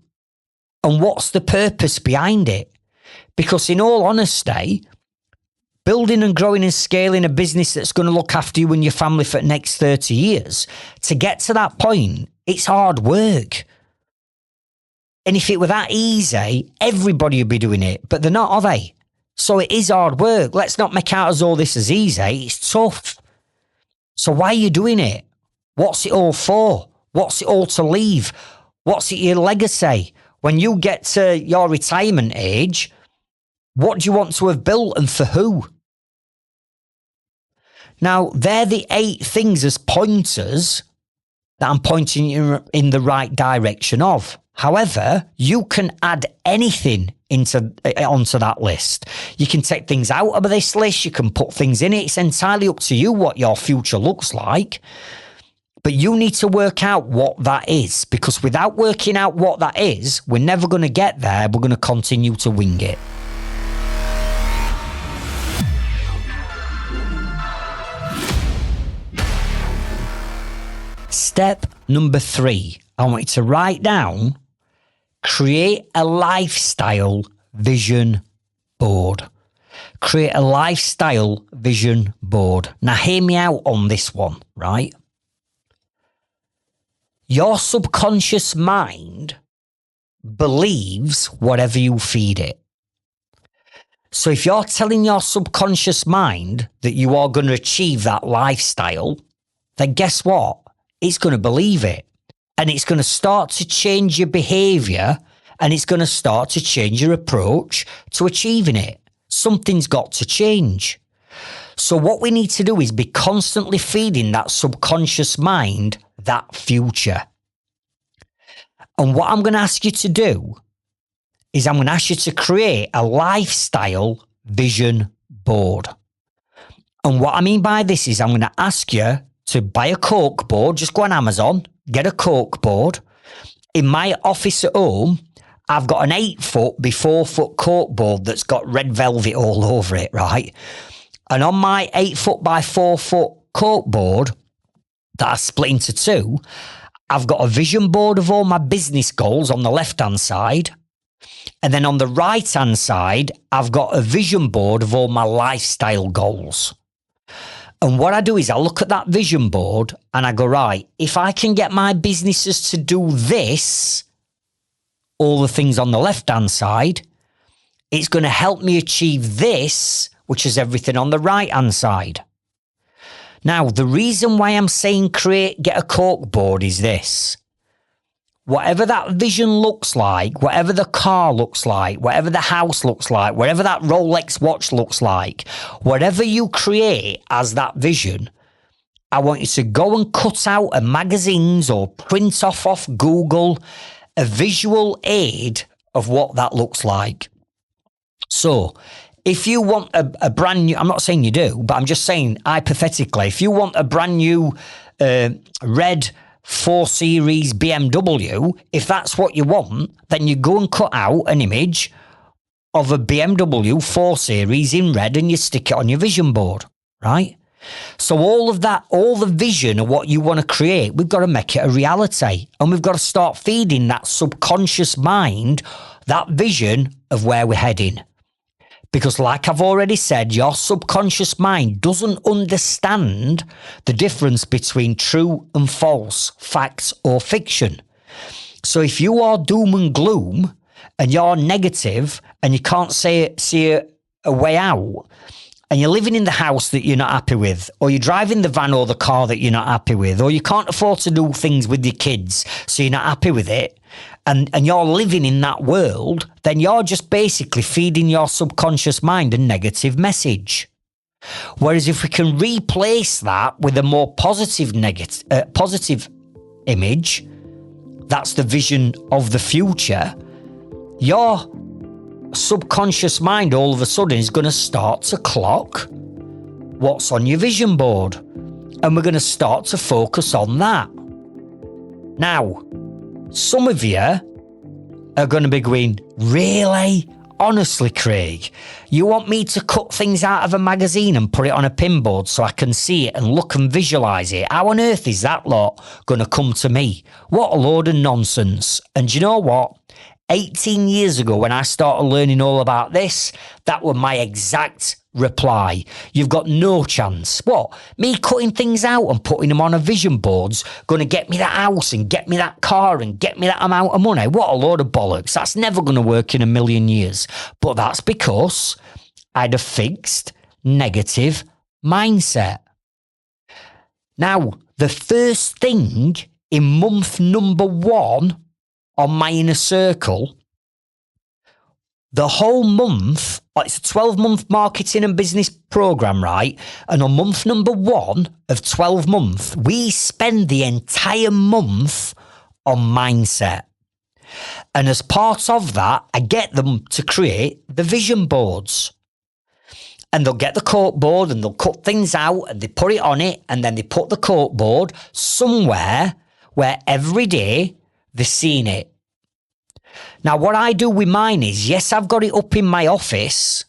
And what's the purpose behind it? Because in all honesty, building and growing and scaling a business that's going to look after you and your family for the next 30 years, to get to that point, it's hard work. And if it were that easy, everybody would be doing it, but they're not, are they? So it is hard work. Let's not make out as though this is easy. It's tough. So why are you doing it? What's it all for? What's it all to leave? What's it your legacy? When you get to your retirement age, what do you want to have built and for who? Now, they're the 8 things as pointers that I'm pointing you in the right direction of. However, you can add anything onto that list. You can take things out of this list. You can put things in it. It's entirely up to you what your future looks like. But you need to work out what that is, because without working out what that is, we're never going to get there. We're going to continue to wing it. Step number 3, I want you to write down, create a lifestyle vision board. Create a lifestyle vision board. Now, hear me out on this one, right? Your subconscious mind believes whatever you feed it. So if you're telling your subconscious mind that you are going to achieve that lifestyle, then guess what? It's going to believe it. And it's going to start to change your behavior, and it's going to start to change your approach to achieving it. Something's got to change. So what we need to do is be constantly feeding that subconscious mind that future. And what I'm going to ask you to do is I'm going to ask you to create a lifestyle vision board. And what I mean by this is I'm going to ask you to buy a cork board. Just go on Amazon, get a cork board. In my office at home, I've got an 8-foot by 4-foot cork board that's got red velvet all over it, right? And on my 8-foot by 4-foot cork board that I split into 2, I've got a vision board of all my business goals on the left-hand side. And then on the right-hand side, I've got a vision board of all my lifestyle goals. And what I do is I look at that vision board and I go, right, if I can get my businesses to do this, all the things on the left-hand side, it's going to help me achieve this, which is everything on the right-hand side. Now, the reason why I'm saying get a cork board is this. Whatever that vision looks like, whatever the car looks like, whatever the house looks like, whatever that Rolex watch looks like, whatever you create as that vision, I want you to go and cut out of magazines or print off Google a visual aid of what that looks like. So, if you want a brand new, I'm not saying you do, but I'm just saying hypothetically, if you want a brand new red 4 Series BMW, if that's what you want, then you go and cut out an image of a BMW 4 Series in red and you stick it on your vision board, right? So all of that, all the vision of what you want to create, we've got to make it a reality. And we've got to start feeding that subconscious mind that vision of where we're heading. Because like I've already said, your subconscious mind doesn't understand the difference between true and false, facts or fiction. So if you are doom and gloom and you're negative and you can't see a way out, and you're living in the house that you're not happy with, or you're driving the van or the car that you're not happy with, or you can't afford to do things with your kids, so you're not happy with it, and you're living in that world, then you're just basically feeding your subconscious mind a negative message. Whereas if we can replace that with a more positive image, that's the vision of the future, your subconscious mind all of a sudden is going to start to clock what's on your vision board, and we're going to start to focus on that. Now, some of you are going to be going, really? Honestly, Craig, you want me to cut things out of a magazine and put it on a pinboard so I can see it and look and visualise it? How on earth is that lot going to come to me? What a load of nonsense. And do you know what? 18 years ago, when I started learning all about this, that was my exact reply. You've got no chance. What? Me cutting things out and putting them on a vision board's going to get me that house and get me that car and get me that amount of money? What a load of bollocks. That's never going to work in a million years. But that's because I had a fixed negative mindset. Now, the first thing in month number 1 on my inner circle, the whole month, it's a 12-month marketing and business program, right? And on month number 1 of 12 months, we spend the entire month on mindset. And as part of that, I get them to create the vision boards. And they'll get the cork board and they'll cut things out and they put it on it, and then they put the cork board somewhere where every day they're seeing it. Now, what I do with mine is, yes, I've got it up in my office,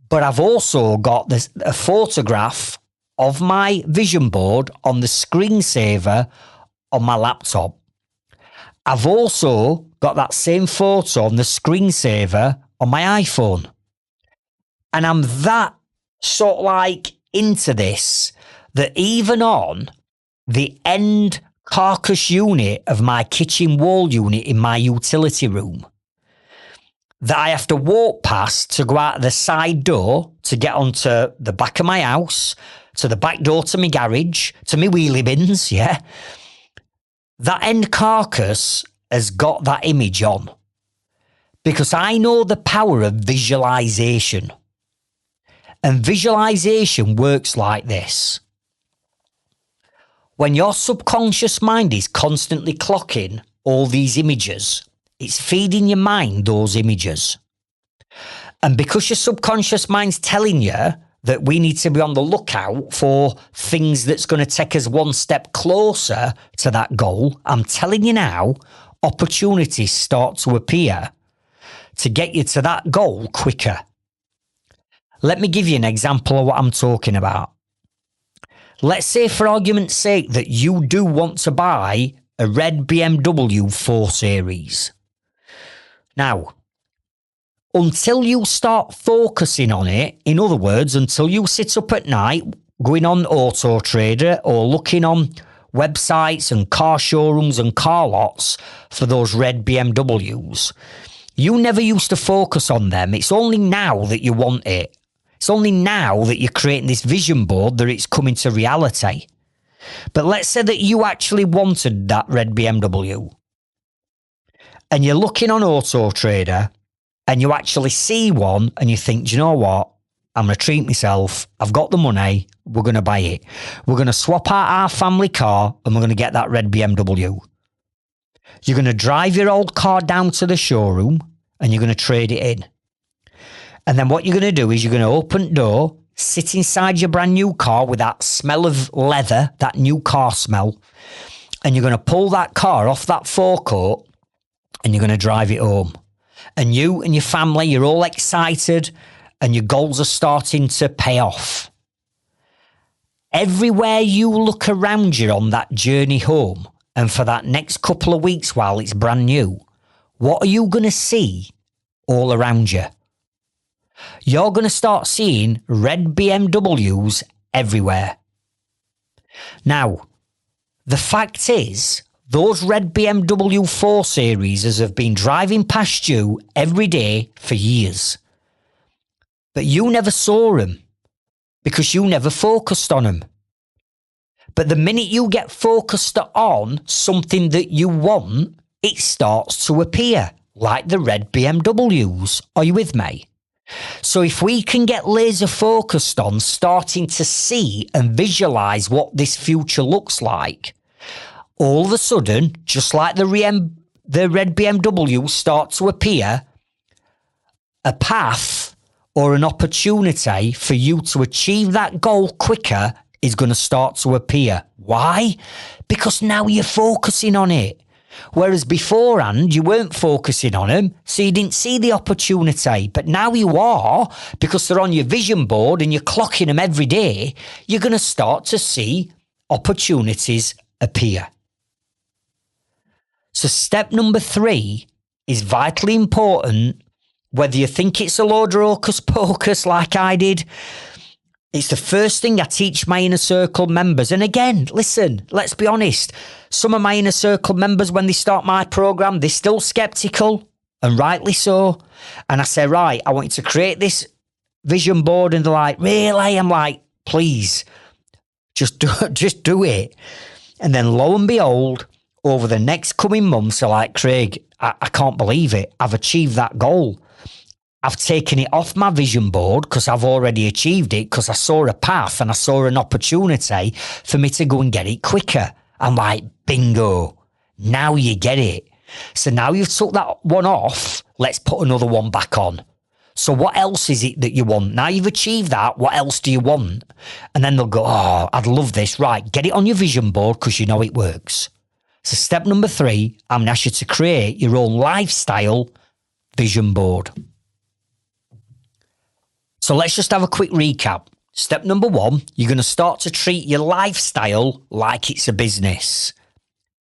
but I've also got a photograph of my vision board on the screensaver on my laptop. I've also got that same photo on the screensaver on my iPhone. And I'm that sort of like into this that even on the end carcass unit of my kitchen wall unit in my utility room that I have to walk past to go out the side door to get onto the back of my house, to the back door to my garage, to my wheelie bins, yeah. That end carcass has got that image on because I know the power of visualization. And visualization works like this. When your subconscious mind is constantly clocking all these images, it's feeding your mind those images. And because your subconscious mind's telling you that we need to be on the lookout for things that's going to take us one step closer to that goal, I'm telling you now, opportunities start to appear to get you to that goal quicker. Let me give you an example of what I'm talking about. Let's say, for argument's sake, that you do want to buy a red BMW 4 Series. Now, until you start focusing on it, in other words, until you sit up at night going on Auto Trader or looking on websites and car showrooms and car lots for those red BMWs, you never used to focus on them. It's only now that you want it. It's only now that you're creating this vision board that it's coming to reality. But let's say that you actually wanted that red BMW and you're looking on Auto Trader and you actually see one and you think, do you know what? I'm going to treat myself. I've got the money. We're going to buy it. We're going to swap out our family car and we're going to get that red BMW. You're going to drive your old car down to the showroom and you're going to trade it in. And then what you're going to do is you're going to open the door, sit inside your brand new car with that smell of leather, that new car smell, and you're going to pull that car off that forecourt and you're going to drive it home. And you and your family, you're all excited and your goals are starting to pay off. Everywhere you look around you on that journey home and for that next couple of weeks while it's brand new, what are you going to see all around you? You're going to start seeing red BMWs everywhere. Now, the fact is, those red BMW 4 Series have been driving past you every day for years. But you never saw them because you never focused on them. But the minute you get focused on something that you want, it starts to appear, like the red BMWs. Are you with me? So if we can get laser focused on starting to see and visualize what this future looks like, all of a sudden, just like the red BMW start to appear, a path or an opportunity for you to achieve that goal quicker is going to start to appear. Why? Because now you're focusing on it. Whereas beforehand, you weren't focusing on them, so you didn't see the opportunity. But now you are, because they're on your vision board and you're clocking them every day, you're going to start to see opportunities appear. So step number 3 is vitally important, whether you think it's a load of hocus pocus like I did. It's the first thing I teach my inner circle members. And again, listen, let's be honest. Some of my inner circle members, when they start my program, they're still skeptical, and rightly so. And I say, right, I want you to create this vision board. And they're like, really? I'm like, please, just do it. And then lo and behold, over the next coming months are like, Craig, I can't believe it. I've achieved that goal. I've taken it off my vision board because I've already achieved it because I saw a path and I saw an opportunity for me to go and get it quicker. I'm like, bingo, now you get it. So now you've took that one off, let's put another one back on. So what else is it that you want? Now you've achieved that, what else do you want? And then they'll go, oh, I'd love this. Right, get it on your vision board because you know it works. So step number 3, I'm going to ask you to create your own lifestyle vision board. So let's just have a quick recap. Step number 1, you're going to start to treat your lifestyle like it's a business.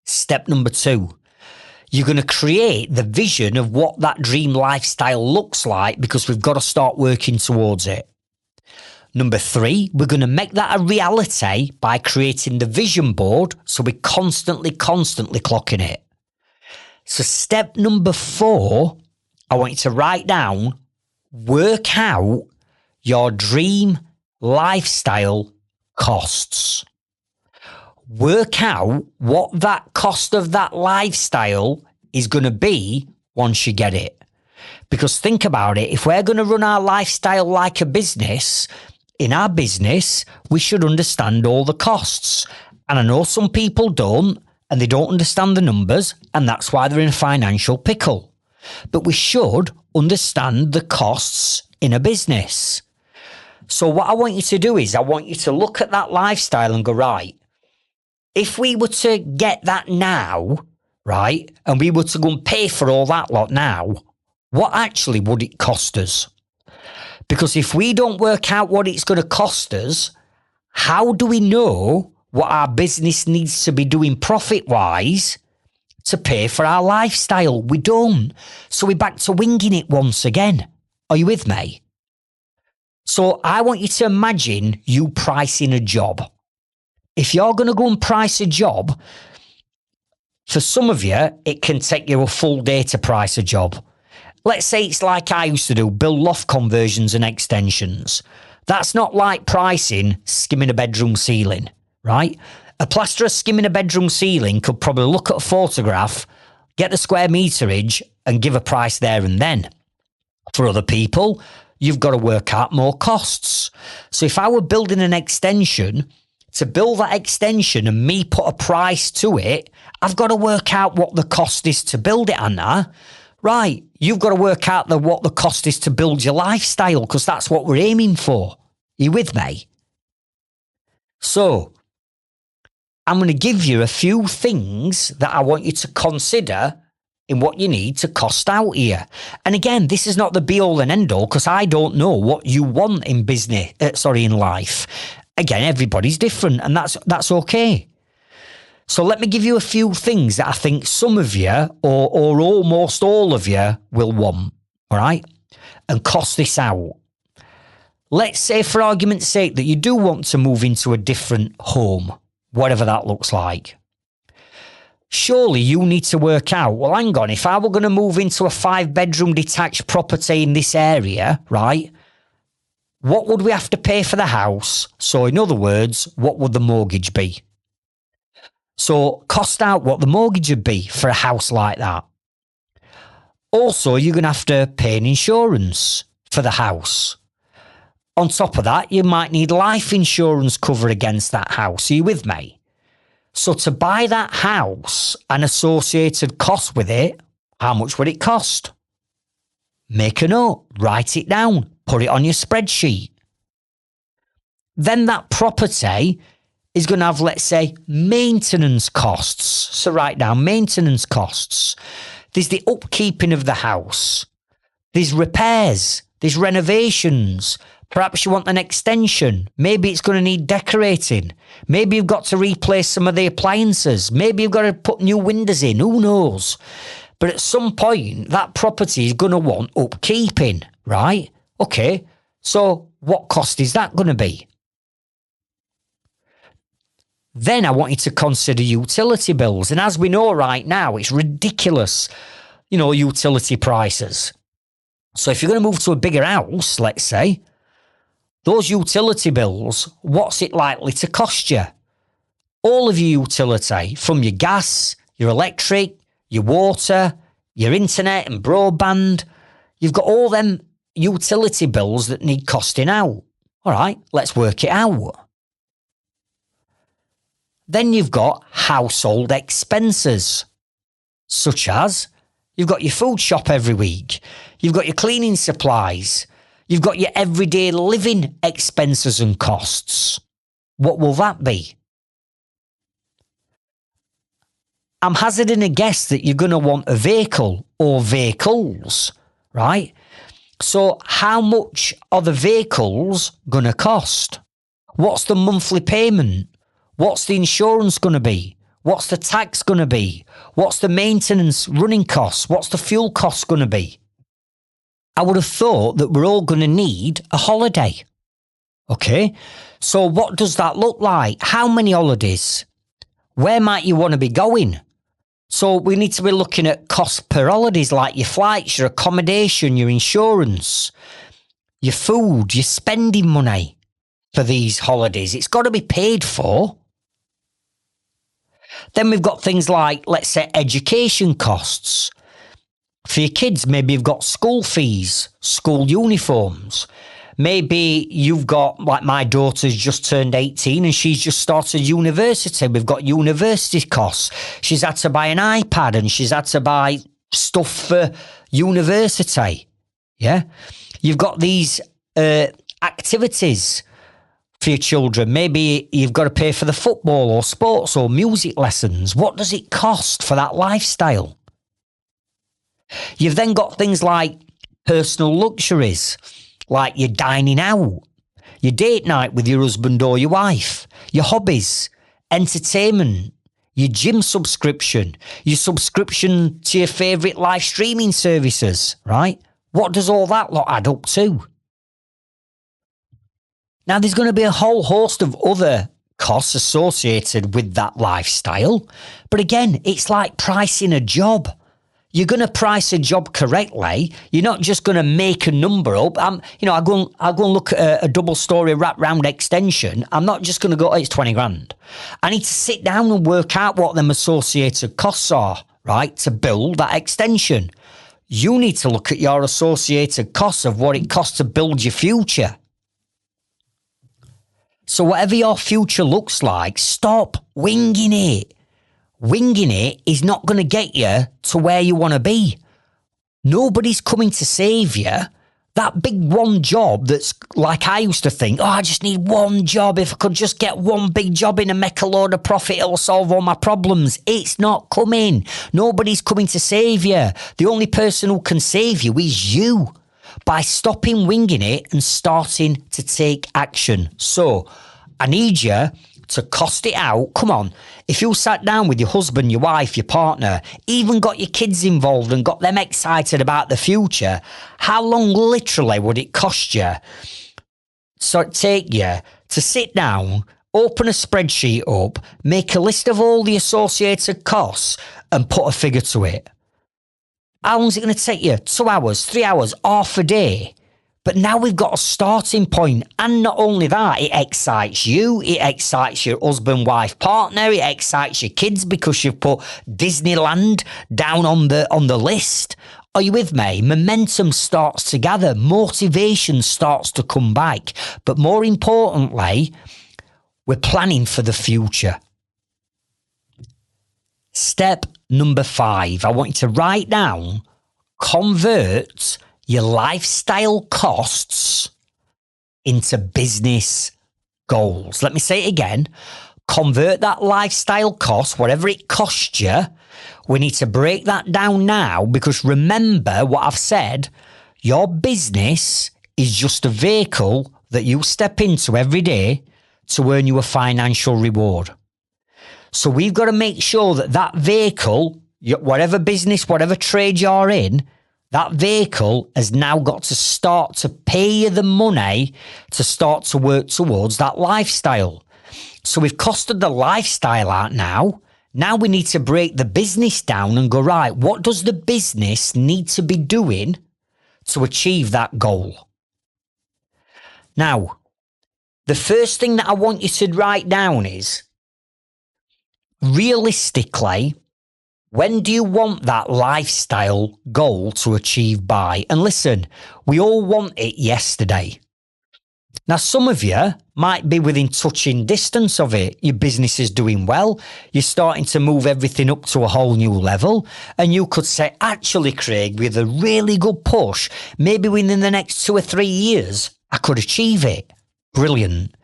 Step number 2, you're going to create the vision of what that dream lifestyle looks like because we've got to start working towards it. Number 3, we're going to make that a reality by creating the vision board so we're constantly clocking it. So step number 4, I want you to write down, work out your dream lifestyle costs. Work out what that cost of that lifestyle is going to be once you get it. Because think about it, if we're going to run our lifestyle like a business, in our business, we should understand all the costs. And I know some people don't, and they don't understand the numbers, and that's why they're in a financial pickle. But we should understand the costs in a business. So what I want you to do is I want you to look at that lifestyle and go, right, if we were to get that now, right, and we were to go and pay for all that lot now, what actually would it cost us? Because if we don't work out what it's going to cost us, how do we know what our business needs to be doing profit-wise to pay for our lifestyle? We don't. So we're back to winging it once again. Are you with me? So I want you to imagine you pricing a job. If you're going to go and price a job, for some of you, it can take you a full day to price a job. Let's say it's like I used to do, build loft conversions and extensions. That's not like pricing skimming a bedroom ceiling, right? A plasterer skimming a bedroom ceiling could probably look at a photograph, get the square meterage and give a price there and then. For other people, you've got to work out more costs. So if I were building an extension, to build that extension and me put a price to it, I've got to work out what the cost is to build it, Anna. Right, you've got to work out what the cost is to build your lifestyle because that's what we're aiming for. Are you with me? So, I'm going to give you a few things that I want you to consider in what you need to cost out here. And again, this is not the be-all and end-all because I don't know what you want in business, in life. Again, everybody's different and that's okay. So let me give you a few things that I think some of you or almost all of you will want, all right? And cost this out. Let's say for argument's sake that you do want to move into a different home, whatever that looks like. Surely you need to work out, well, hang on, if I were going to move into a 5-bedroom detached property in this area, right, what would we have to pay for the house? So in other words, what would the mortgage be? So cost out what the mortgage would be for a house like that. Also, you're going to have to pay an insurance for the house. On top of that, you might need life insurance cover against that house. Are you with me? So to buy that house and associated costs with it, how much would it cost? Make a note, write it down, put it on your spreadsheet. Then that property is going to have, let's say, maintenance costs. So write down maintenance costs. There's the upkeeping of the house. There's repairs. There's renovations. Perhaps you want an extension. Maybe it's going to need decorating. Maybe you've got to replace some of the appliances. Maybe you've got to put new windows in. Who knows? But at some point, that property is going to want upkeeping, right? Okay, so what cost is that going to be? Then I want you to consider utility bills. And as we know right now, it's ridiculous, utility prices. So if you're going to move to a bigger house, let's say, those utility bills, what's it likely to cost you? All of your utility, from your gas, your electric, your water, your internet and broadband. You've got all them utility bills that need costing out. All right, let's work it out. Then you've got household expenses, such as you've got your food shop every week, you've got your cleaning supplies, you've got your everyday living expenses and costs. What will that be? I'm hazarding a guess that you're going to want a vehicle or vehicles, right? So how much are the vehicles going to cost? What's the monthly payment? What's the insurance going to be? What's the tax going to be? What's the maintenance running costs? What's the fuel costs going to be? I would have thought that we're all going to need a holiday. Okay, so what does that look like? How many holidays? Where might you want to be going? So we need to be looking at costs per holidays, like your flights, your accommodation, your insurance, your food, your spending money for these holidays. It's got to be paid for. Then we've got things like, let's say, education costs. For your kids, maybe you've got school fees, school uniforms. Maybe you've got, like my daughter's just turned 18 and she's just started university. We've got university costs. She's had to buy an iPad and she's had to buy stuff for university. Yeah. You've got these activities for your children. Maybe you've got to pay for the football or sports or music lessons. What does it cost for that lifestyle? You've then got things like personal luxuries, like your dining out, your date night with your husband or your wife, your hobbies, entertainment, your gym subscription, your subscription to your favourite live streaming services, right? What does all that lot add up to? Now, there's going to be a whole host of other costs associated with that lifestyle. But again, it's like pricing a job. You're going to price a job correctly. You're not just going to make a number up. I go and look at a double-story wrap-round extension. I'm not just going to go, it's 20 grand. I need to sit down and work out what them associated costs are, right, to build that extension. You need to look at your associated costs of what it costs to build your future. So whatever your future looks like, stop winging it. Winging it is not going to get you to where you want to be. Nobody's coming to save you. That big one job that's like I used to think, I just need one job. If I could just get one big job in and make a load of profit, it'll solve all my problems. It's not coming. Nobody's coming to save you. The only person who can save you is you, by stopping winging it and starting to take action. So I need you to cost it out. Come on. If you sat down with your husband, your wife, your partner, even got your kids involved and got them excited about the future, how long literally would it cost you? So it take you to sit down, open a spreadsheet up, make a list of all the associated costs and put a figure to it. How long is it going to take you? 2 hours, 3 hours, half a day? But now we've got a starting point. And not only that, it excites you, it excites your husband, wife, partner, it excites your kids because you've put Disneyland down on the list. Are you with me? Momentum starts to gather, motivation starts to come back. But more importantly, we're planning for the future. Step number 5, I want you to write down, convert your lifestyle costs into business goals. Let me say it again. Convert that lifestyle cost, whatever it costs you. We need to break that down now because remember what I've said, your business is just a vehicle that you step into every day to earn you a financial reward. So we've got to make sure that that vehicle, whatever business, whatever trade you're in, that vehicle has now got to start to pay you the money to start to work towards that lifestyle. So we've costed the lifestyle out now. Now we need to break the business down and go, right, what does the business need to be doing to achieve that goal? Now, the first thing that I want you to write down is, realistically, When do you want that lifestyle goal to achieve by? And listen, we all want it yesterday. Now, some of you might be within touching distance of it. Your business is doing well. You're starting to move everything up to a whole new level. And you could say, actually, Craig, with a really good push, maybe within the next 2 or 3 years, I could achieve it. Brilliant.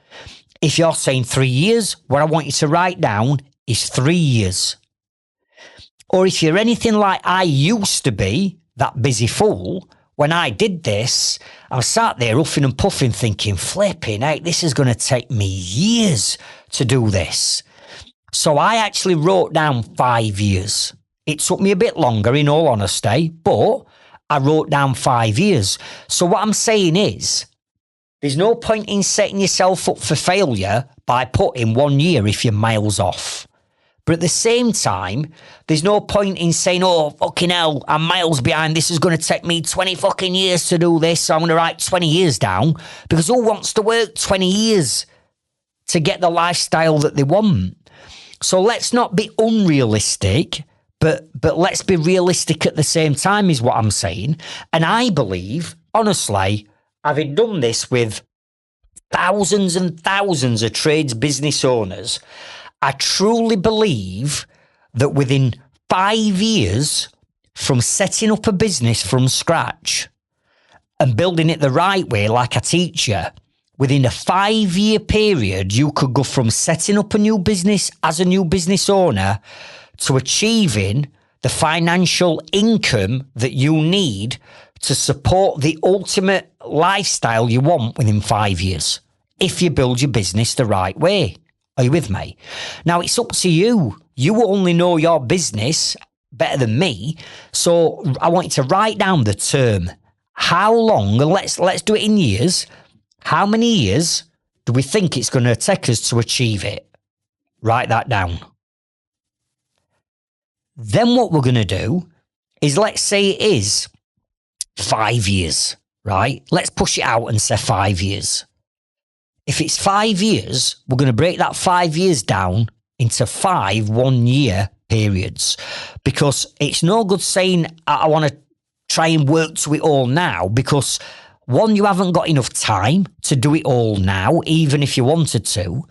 If you're saying 3 years, what I want you to write down is 3 years. Or if you're anything like I used to be, that busy fool, when I did this, I was sat there huffing and puffing thinking, flipping out, this is going to take me years to do this. So I actually wrote down 5 years. It took me a bit longer, in all honesty, but I wrote down 5 years. So what I'm saying is, there's no point in setting yourself up for failure by putting 1 year if you're miles off. But at the same time, there's no point in saying, oh, fucking hell, I'm miles behind. This is going to take me 20 fucking years to do this. So I'm going to write 20 years down, because who wants to work 20 years to get the lifestyle that they want? So let's not be unrealistic, but let's be realistic at the same time is what I'm saying. And I believe, honestly, having done this with thousands and thousands of trades business owners, I truly believe that within 5 years from setting up a business from scratch and building it the right way, like I teach you, within a 5-year period, you could go from setting up a new business as a new business owner to achieving the financial income that you need to support the ultimate lifestyle you want within 5 years, if you build your business the right way. Are you with me? Now, it's up to you. You only know your business better than me. So I want you to write down the term. How long, and let's do it in years. How many years do we think it's going to take us to achieve it? Write that down. Then what we're going to do is, let's say it is 5 years, right? Let's push it out and say 5 years. If it's 5 years, we're going to break that 5 years down into 5 1-year periods, because it's no good saying I want to try and work to it all now, because one, you haven't got enough time to do it all now, even if you wanted to.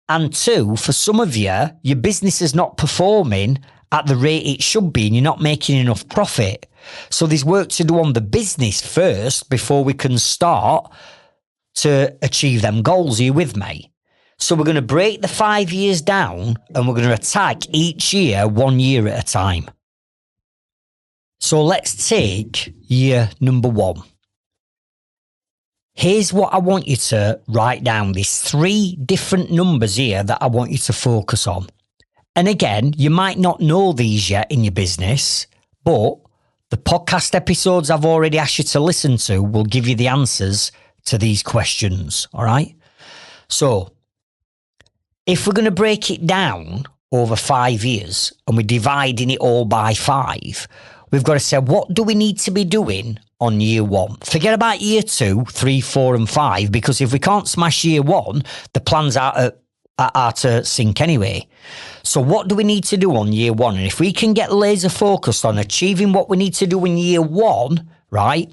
And two, for some of you, your business is not performing at the rate it should be and you're not making enough profit. So there's work to do on the business first before we can start to achieve them goals. Are you with me? So we're going to break the 5 years down and we're going to attack each year 1 year at a time. So let's take year number 1. Here's what I want you to write down. There's 3 different numbers here that I want you to focus on. And again, you might not know these yet in your business, but the podcast episodes I've already asked you to listen to will give you the answers to these questions. All right. So if we're going to break it down over 5 years and we're dividing it all by 5, we've got to say, what do we need to be doing on year 1? Forget about year 2, 3, 4 and 5, because if we can't smash year 1, the plans are to sink anyway. So what do we need to do on year 1? And if we can get laser focused on achieving what we need to do in year 1, right,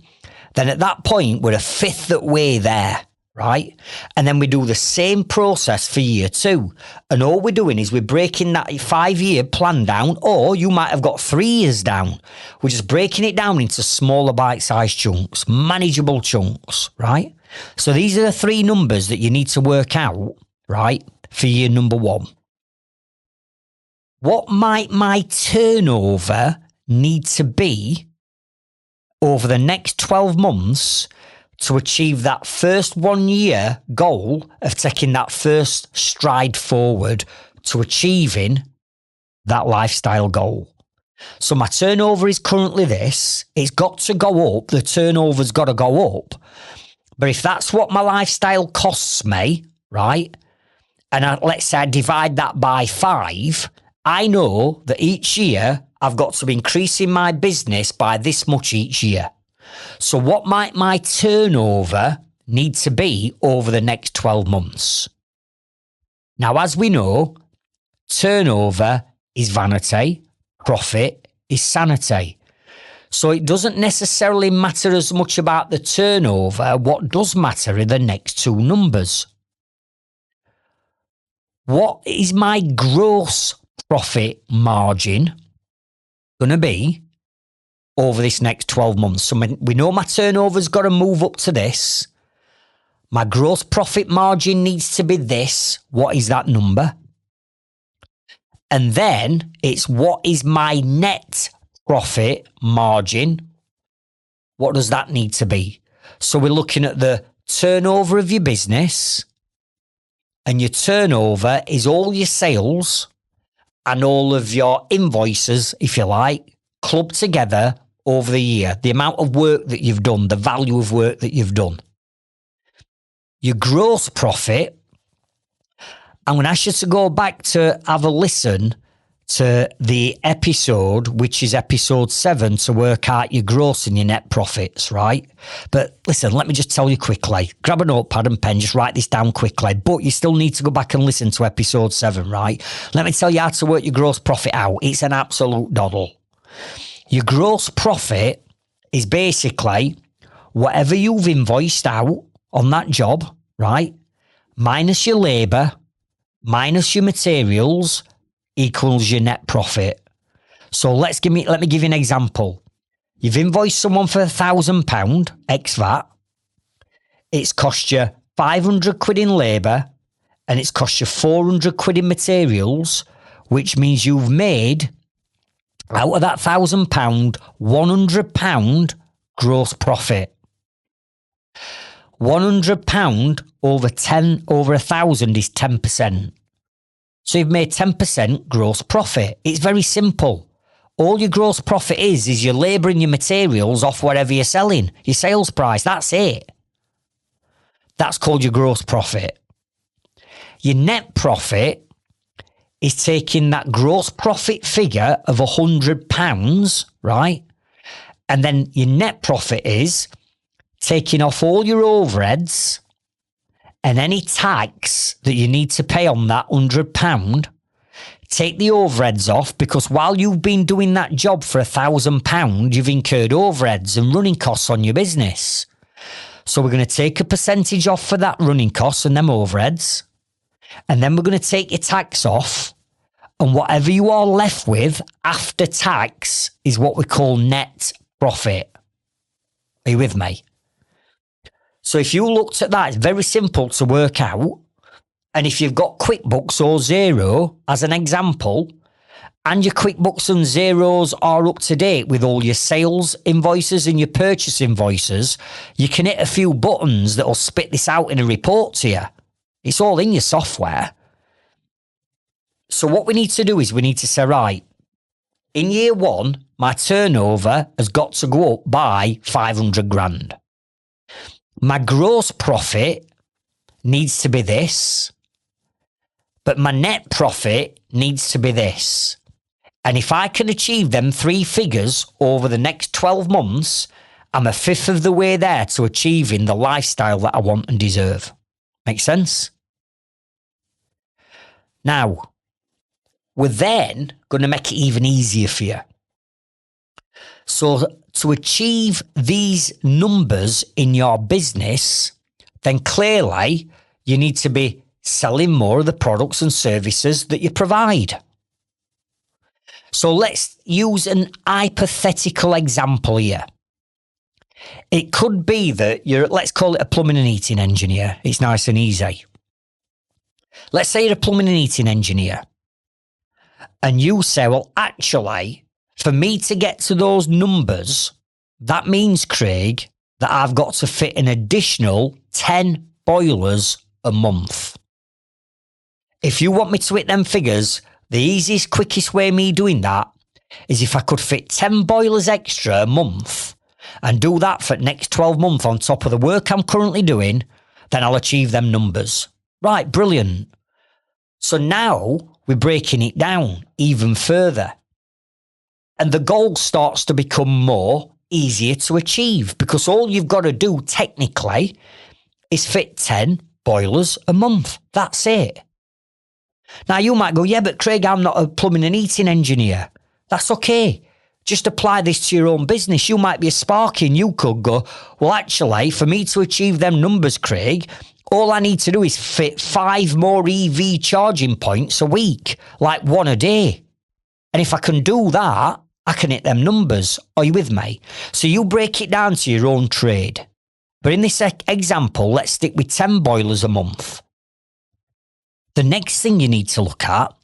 then at that point we're a fifth of the way there, right? And then we do the same process for year 2. And all we're doing is we're breaking that 5-year plan down, or you might have got 3 years down. We're just breaking it down into smaller bite-sized chunks, manageable chunks, right? So these are the 3 numbers that you need to work out, right, for year number 1. What might my turnover need to be over the next 12 months to achieve that first 1 year goal of taking that first stride forward to achieving that lifestyle goal? So my turnover is currently this. It's got to go up. The turnover's got to go up. But if that's what my lifestyle costs me, right, and let's say I divide that by 5, I know that each year I've got to be increasing my business by this much each year. So what might my turnover need to be over the next 12 months? Now, as we know, turnover is vanity, profit is sanity. So it doesn't necessarily matter as much about the turnover. What does matter are the next two numbers. What is my gross profit margin going to be over this next 12 months? So we know my turnover's got to move up to this. My gross profit margin needs to be this. What is that number? And then it's what is my net profit margin? What does that need to be? So we're looking at the turnover of your business, and your turnover is all your sales and all of your invoices, if you like, clubbed together over the year. The amount of work that you've done, the value of work that you've done. Your gross profit, I'm going to ask you to go back to have a listen to the episode, which is episode 7, to work out your gross and your net profits, right? But listen, let me just tell you quickly. Grab a notepad and pen, just write this down quickly. But you still need to go back and listen to episode 7, right? Let me tell you how to work your gross profit out. It's an absolute doddle. Your gross profit is basically whatever you've invoiced out on that job, right? Minus your labour, minus your materials, equals your net profit. So let me give you an example. You've invoiced someone for £1,000 ex VAT. It's cost you 500 quid in labour, and it's cost you 400 quid in materials, which means you've made out of that £1,000 £100 gross profit. £100 over 1,000 is 10%. So you've made 10% gross profit. It's very simple. All your gross profit is your labour and your materials off whatever you're selling. Your sales price, that's it. That's called your gross profit. Your net profit is taking that gross profit figure of £100, right? And then your net profit is taking off all your overheads and any tax that you need to pay on that £100. Take the overheads off, because while you've been doing that job for £1,000, you've incurred overheads and running costs on your business. So we're going to take a percentage off for that running costs and them overheads. And then we're going to take your tax off. And whatever you are left with after tax is what we call net profit. Are you with me? So if you looked at that, it's very simple to work out. And if you've got QuickBooks or Xero as an example, and your QuickBooks and Xeros are up to date with all your sales invoices and your purchase invoices, you can hit a few buttons that'll spit this out in a report to you. It's all in your software. So what we need to do is we need to say, right, in year 1, my turnover has got to go up by 500 grand. My gross profit needs to be this, but my net profit needs to be this. And if I can achieve them 3 figures over the next 12 months, I'm 1/5 of the way there to achieving the lifestyle that I want and deserve. Make sense? Now, we're then going to make it even easier for you. So to achieve these numbers in your business, then clearly you need to be selling more of the products and services that you provide. So let's use an hypothetical example here. It could be that let's call it a plumbing and heating engineer. It's nice and easy. Let's say you're a plumbing and heating engineer. And you say, well, actually, for me to get to those numbers, that means, Craig, that I've got to fit an additional 10 boilers a month. If you want me to hit them figures, the easiest, quickest way of me doing that is if I could fit 10 boilers extra a month and do that for the next 12 months on top of the work I'm currently doing, then I'll achieve them numbers. Right, brilliant. So now we're breaking it down even further. And the goal starts to become more easier to achieve, because all you've got to do technically is fit 10 boilers a month. That's it. Now you might go, yeah, but Craig, I'm not a plumbing and heating engineer. That's okay. Just apply this to your own business. You might be a Sparky and you could go, well, actually, for me to achieve them numbers, Craig, all I need to do is fit 5 more EV charging points a week, like 1 a day. And if I can do that, I can hit them numbers. Are you with me? So you break it down to your own trade. But in this example, let's stick with 10 boilers a month. The next thing you need to look at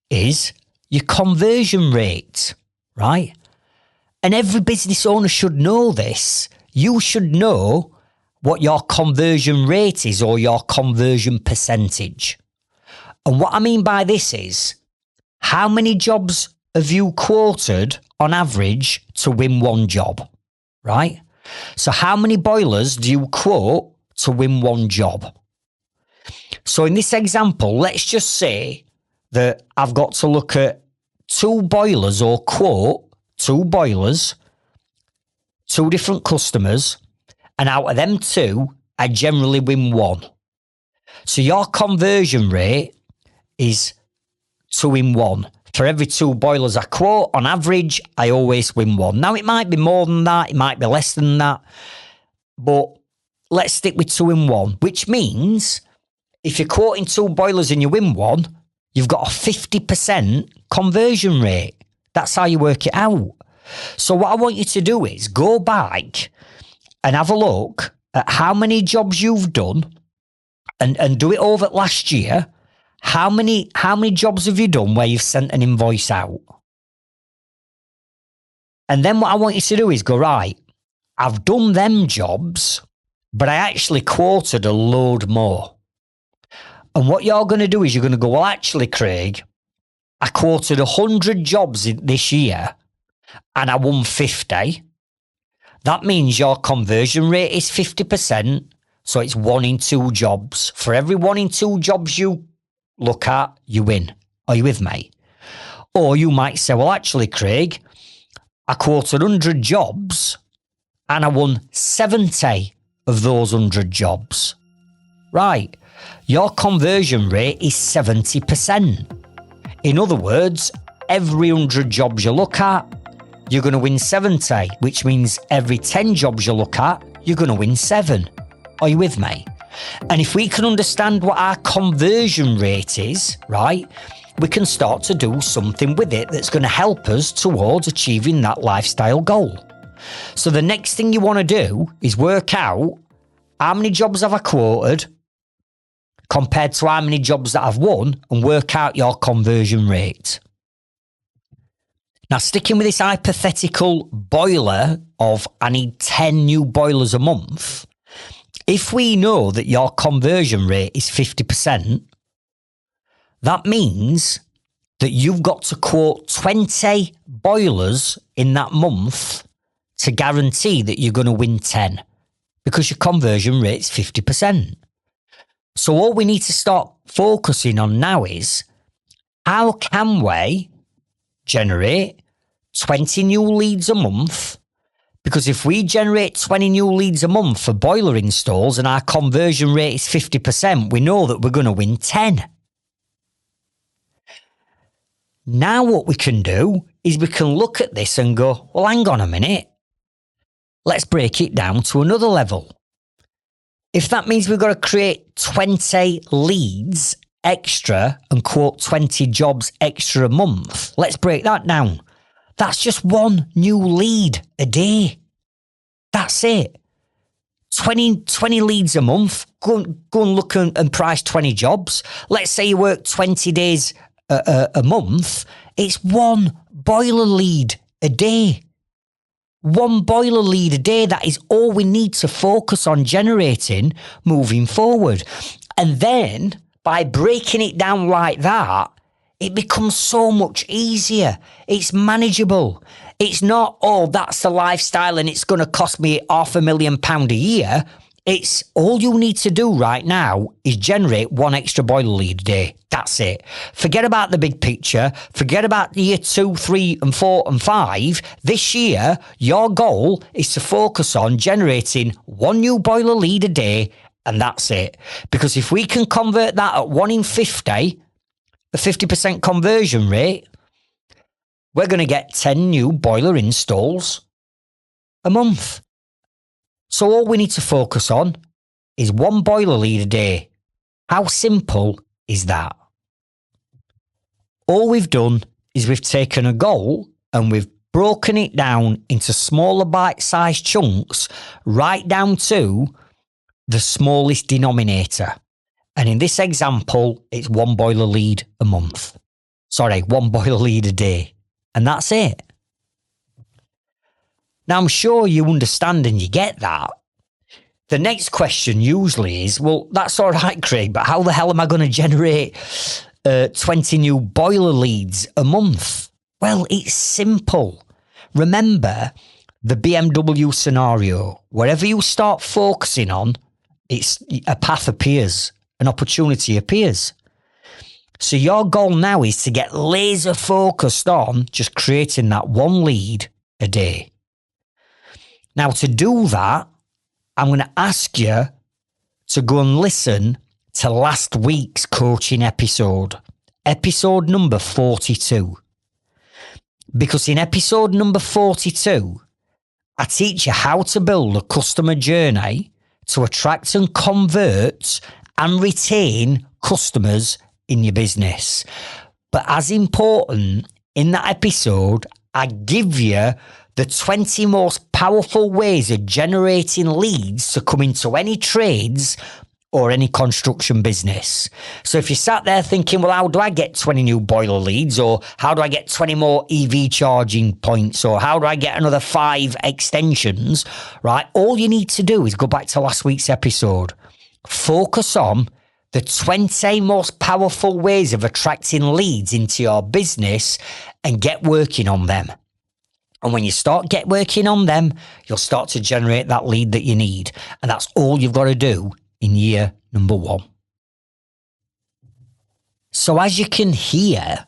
is your conversion rate, right? And every business owner should know this. You should know what your conversion rate is or your conversion percentage. And what I mean by this is, how many jobs have you quoted on average to win 1 job, right? So how many boilers do you quote to win 1 job? So in this example, let's just say that I've got to look at 2 boilers or quote 2 boilers, 2 different customers, and out of them 2, I generally win 1. So your conversion rate is 2 in 1. For every 2 boilers I quote, on average, I always win 1. Now, it might be more than that, it might be less than that, but let's stick with 2 in 1, which means if you're quoting 2 boilers and you win 1, you've got a 50% conversion rate. That's how you work it out. So what I want you to do is go back and have a look at how many jobs you've done and do it over last year. How many jobs have you done where you've sent an invoice out? And then what I want you to do is go, right, I've done them jobs, but I actually quoted a load more. And what you're going to do is you're going to go, well, actually, Craig, I quoted 100 jobs this year and I won 50. That means your conversion rate is 50%. So it's 1 in 2 jobs. For every 1 in 2 jobs you look at, you win. Are you with me? Or you might say, well, actually, Craig, I quoted 100 jobs and I won 70 of those 100 jobs. Right. Your conversion rate is 70%. In other words, every 100 jobs you look at, you're going to win 70, which means every 10 jobs you look at, you're going to win 7. Are you with me? And if we can understand what our conversion rate is, right, we can start to do something with it that's going to help us towards achieving that lifestyle goal. So the next thing you want to do is work out how many jobs have I quoted compared to how many jobs that I've won and work out your conversion rate. Now, sticking with this hypothetical boiler of I need 10 new boilers a month, if we know that your conversion rate is 50%, that means that you've got to quote 20 boilers in that month to guarantee that you're going to win 10 because your conversion rate is 50%. So all we need to start focusing on now is how can we generate 20 new leads a month? Because if we generate 20 new leads a month for boiler installs and our conversion rate is 50%, we know that we're going to win 10. Now what we can do is we can look at this and go, well, hang on a minute. Let's break it down to another level. If that means we've got to create 20 leads extra and quote 20 jobs extra a month, let's break that down. That's just 1 new lead a day. That's it. 20 leads a month. Go and look and price 20 jobs. Let's say you work 20 days a month. It's 1 boiler lead a day. 1 boiler lead a day. That is all we need to focus on generating moving forward. And then by breaking it down like that, it becomes so much easier. It's manageable. It's not, oh, that's the lifestyle and it's going to cost me £500,000 a year. It's all you need to do right now is generate 1 extra boiler lead a day. That's it. Forget about the big picture. Forget about year 2, 3 and 4 and 5. This year, your goal is to focus on generating 1 new boiler lead a day, and that's it. Because if we can convert that at 1 in 50, a 50% conversion rate, we're going to get 10 new boiler installs a month. So all we need to focus on is one boiler lead a day. How simple is that? All we've done is we've taken a goal and we've broken it down into smaller bite-sized chunks, right down to the smallest denominator. And in this example, it's one boiler lead a month. Sorry, one boiler lead a day. And that's it. Now, I'm sure you understand and you get that. The next question usually is, well, that's all right, Craig, but how the hell am I going to generate 20 new boiler leads a month? Well, it's simple. Remember the BMW scenario. Wherever you start focusing on, it's a path appears, an opportunity appears. So your goal now is to get laser focused on just creating that one lead a day. Now, to do that, I'm going to ask you to go and listen to last week's coaching episode number 42. Because in episode number 42, I teach you how to build a customer journey to attract and convert and retain customers in your business. But as important, in that episode, I give you the 20 most powerful ways of generating leads to come into any trades or any construction business. So if you sat there thinking, well, how do I get 20 new boiler leads? Or how do I get 20 more EV charging points? Or how do I get another 5 extensions? Right? All you need to do is go back to last week's episode. Focus on the 20 most powerful ways of attracting leads into your business and get working on them. And when you get working on them, you'll start to generate that lead that you need. And that's all you've got to do in year number 1. So as you can hear,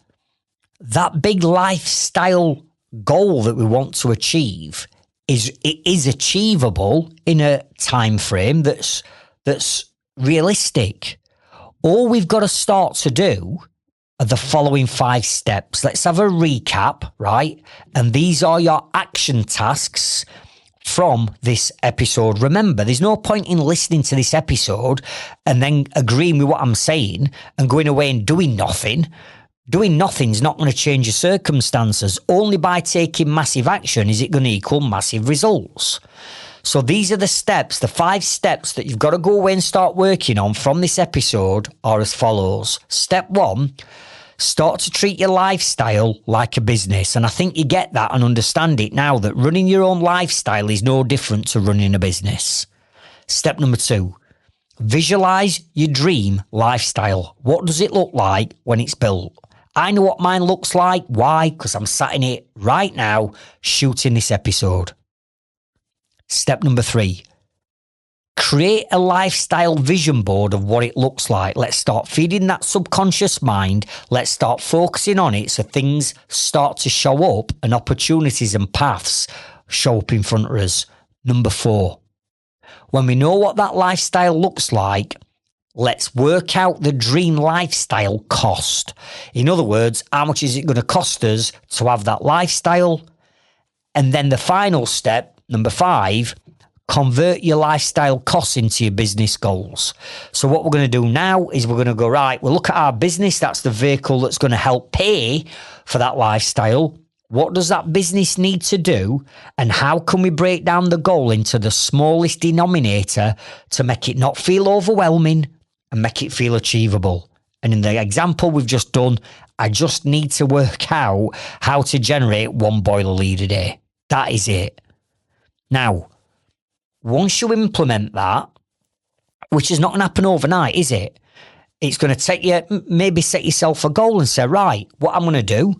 that big lifestyle goal that we want to achieve is achievable in a time frame that's realistic. All we've got to start to do are the following 5 steps. Let's have a recap, right? And these are your action tasks from this episode. Remember, there's no point in listening to this episode and then agreeing with what I'm saying and going away and doing nothing. Doing nothing's not going to change your circumstances. Only by taking massive action is it going to equal massive results. So these are the steps, the 5 steps that you've got to go away and start working on from this episode are as follows. Step 1, start to treat your lifestyle like a business. And I think you get that and understand it now that running your own lifestyle is no different to running a business. Step number 2, visualise your dream lifestyle. What does it look like when it's built? I know what mine looks like. Why? Because I'm sat in it right now shooting this episode. Step number 3, create a lifestyle vision board of what it looks like. Let's start feeding that subconscious mind. Let's start focusing on it so things start to show up and opportunities and paths show up in front of us. Number 4, when we know what that lifestyle looks like, let's work out the dream lifestyle cost. In other words, how much is it going to cost us to have that lifestyle? And then the final step, number 5, convert your lifestyle costs into your business goals. So what we're going to do now is we're going to go, right, we'll look at our business. That's the vehicle that's going to help pay for that lifestyle. What does that business need to do? And how can we break down the goal into the smallest denominator to make it not feel overwhelming and make it feel achievable? And in the example we've just done, I just need to work out how to generate one boiler lead a day. That is it. Now, once you implement that, which is not going to happen overnight, is it? It's going to take you, maybe set yourself a goal and say, right, what I'm going to do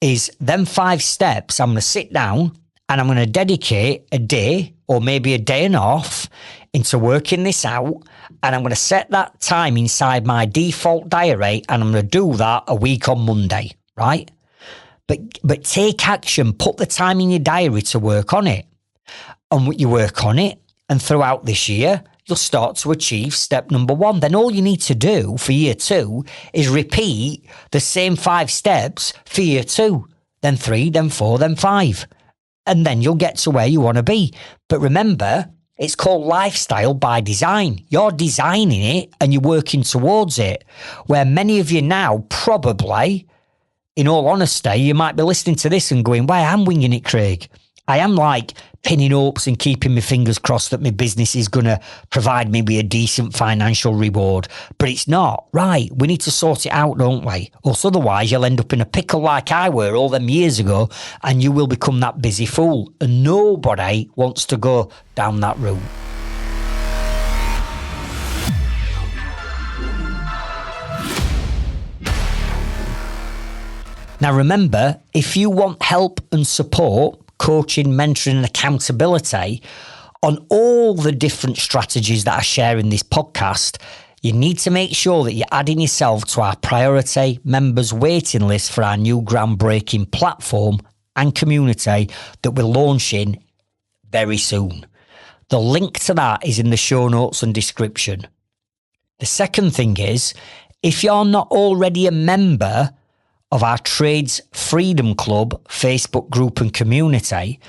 is them 5 steps, I'm going to sit down and I'm going to dedicate a day or maybe a day and a half into working this out. And I'm going to set that time inside my default diary and I'm going to do that a week on Monday, right? But take action, put the time in your diary to work on it. And you work on it, and throughout this year, you'll start to achieve step number 1. Then all you need to do for year 2 is repeat the same 5 steps for year 2. then 3, then 4, then 5. And then you'll get to where you want to be. But remember, it's called lifestyle by design. You're designing it and you're working towards it. Where many of you now probably, in all honesty, you might be listening to this and going, why I'm winging it, Craig. I am like pinning hopes and keeping my fingers crossed that my business is going to provide me with a decent financial reward. But it's not. Right, we need to sort it out, don't we? Or otherwise you'll end up in a pickle like I were all them years ago and you will become that busy fool. And nobody wants to go down that route. Now remember, if you want help and support, coaching, mentoring and accountability on all the different strategies that I share in this podcast, you need to make sure that you're adding yourself to our priority members waiting list for our new groundbreaking platform and community that we're launching very soon. The link to that is in the show notes and description. The second thing is, if you're not already a member of our Trades Freedom Club Facebook group and community,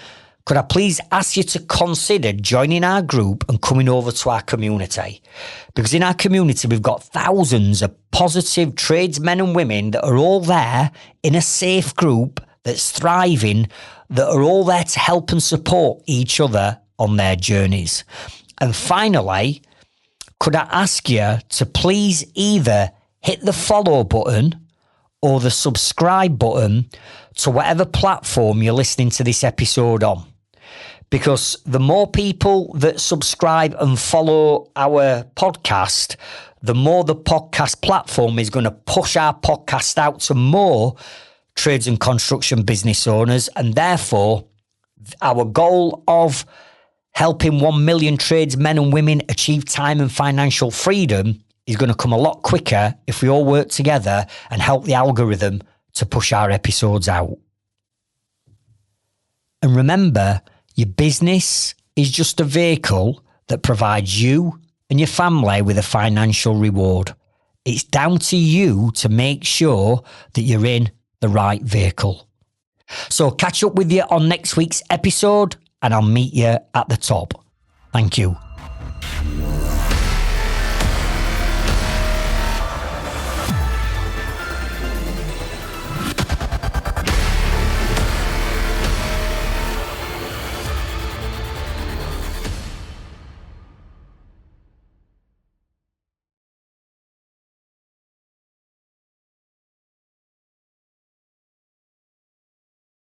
could I please ask you to consider joining our group and coming over to our community? Because in our community, we've got thousands of positive tradesmen and women that are all there in a safe group that's thriving, that are all there to help and support each other on their journeys. And finally, could I ask you to please either hit the follow button or the subscribe button to whatever platform you're listening to this episode on. Because the more people that subscribe and follow our podcast, the more the podcast platform is going to push our podcast out to more trades and construction business owners. And therefore, our goal of helping 1 million tradesmen and women achieve time and financial freedom is going to come a lot quicker if we all work together and help the algorithm to push our episodes out. And remember, your business is just a vehicle that provides you and your family with a financial reward. It's down to you to make sure that you're in the right vehicle. So catch up with you on next week's episode and I'll meet you at the top. Thank you.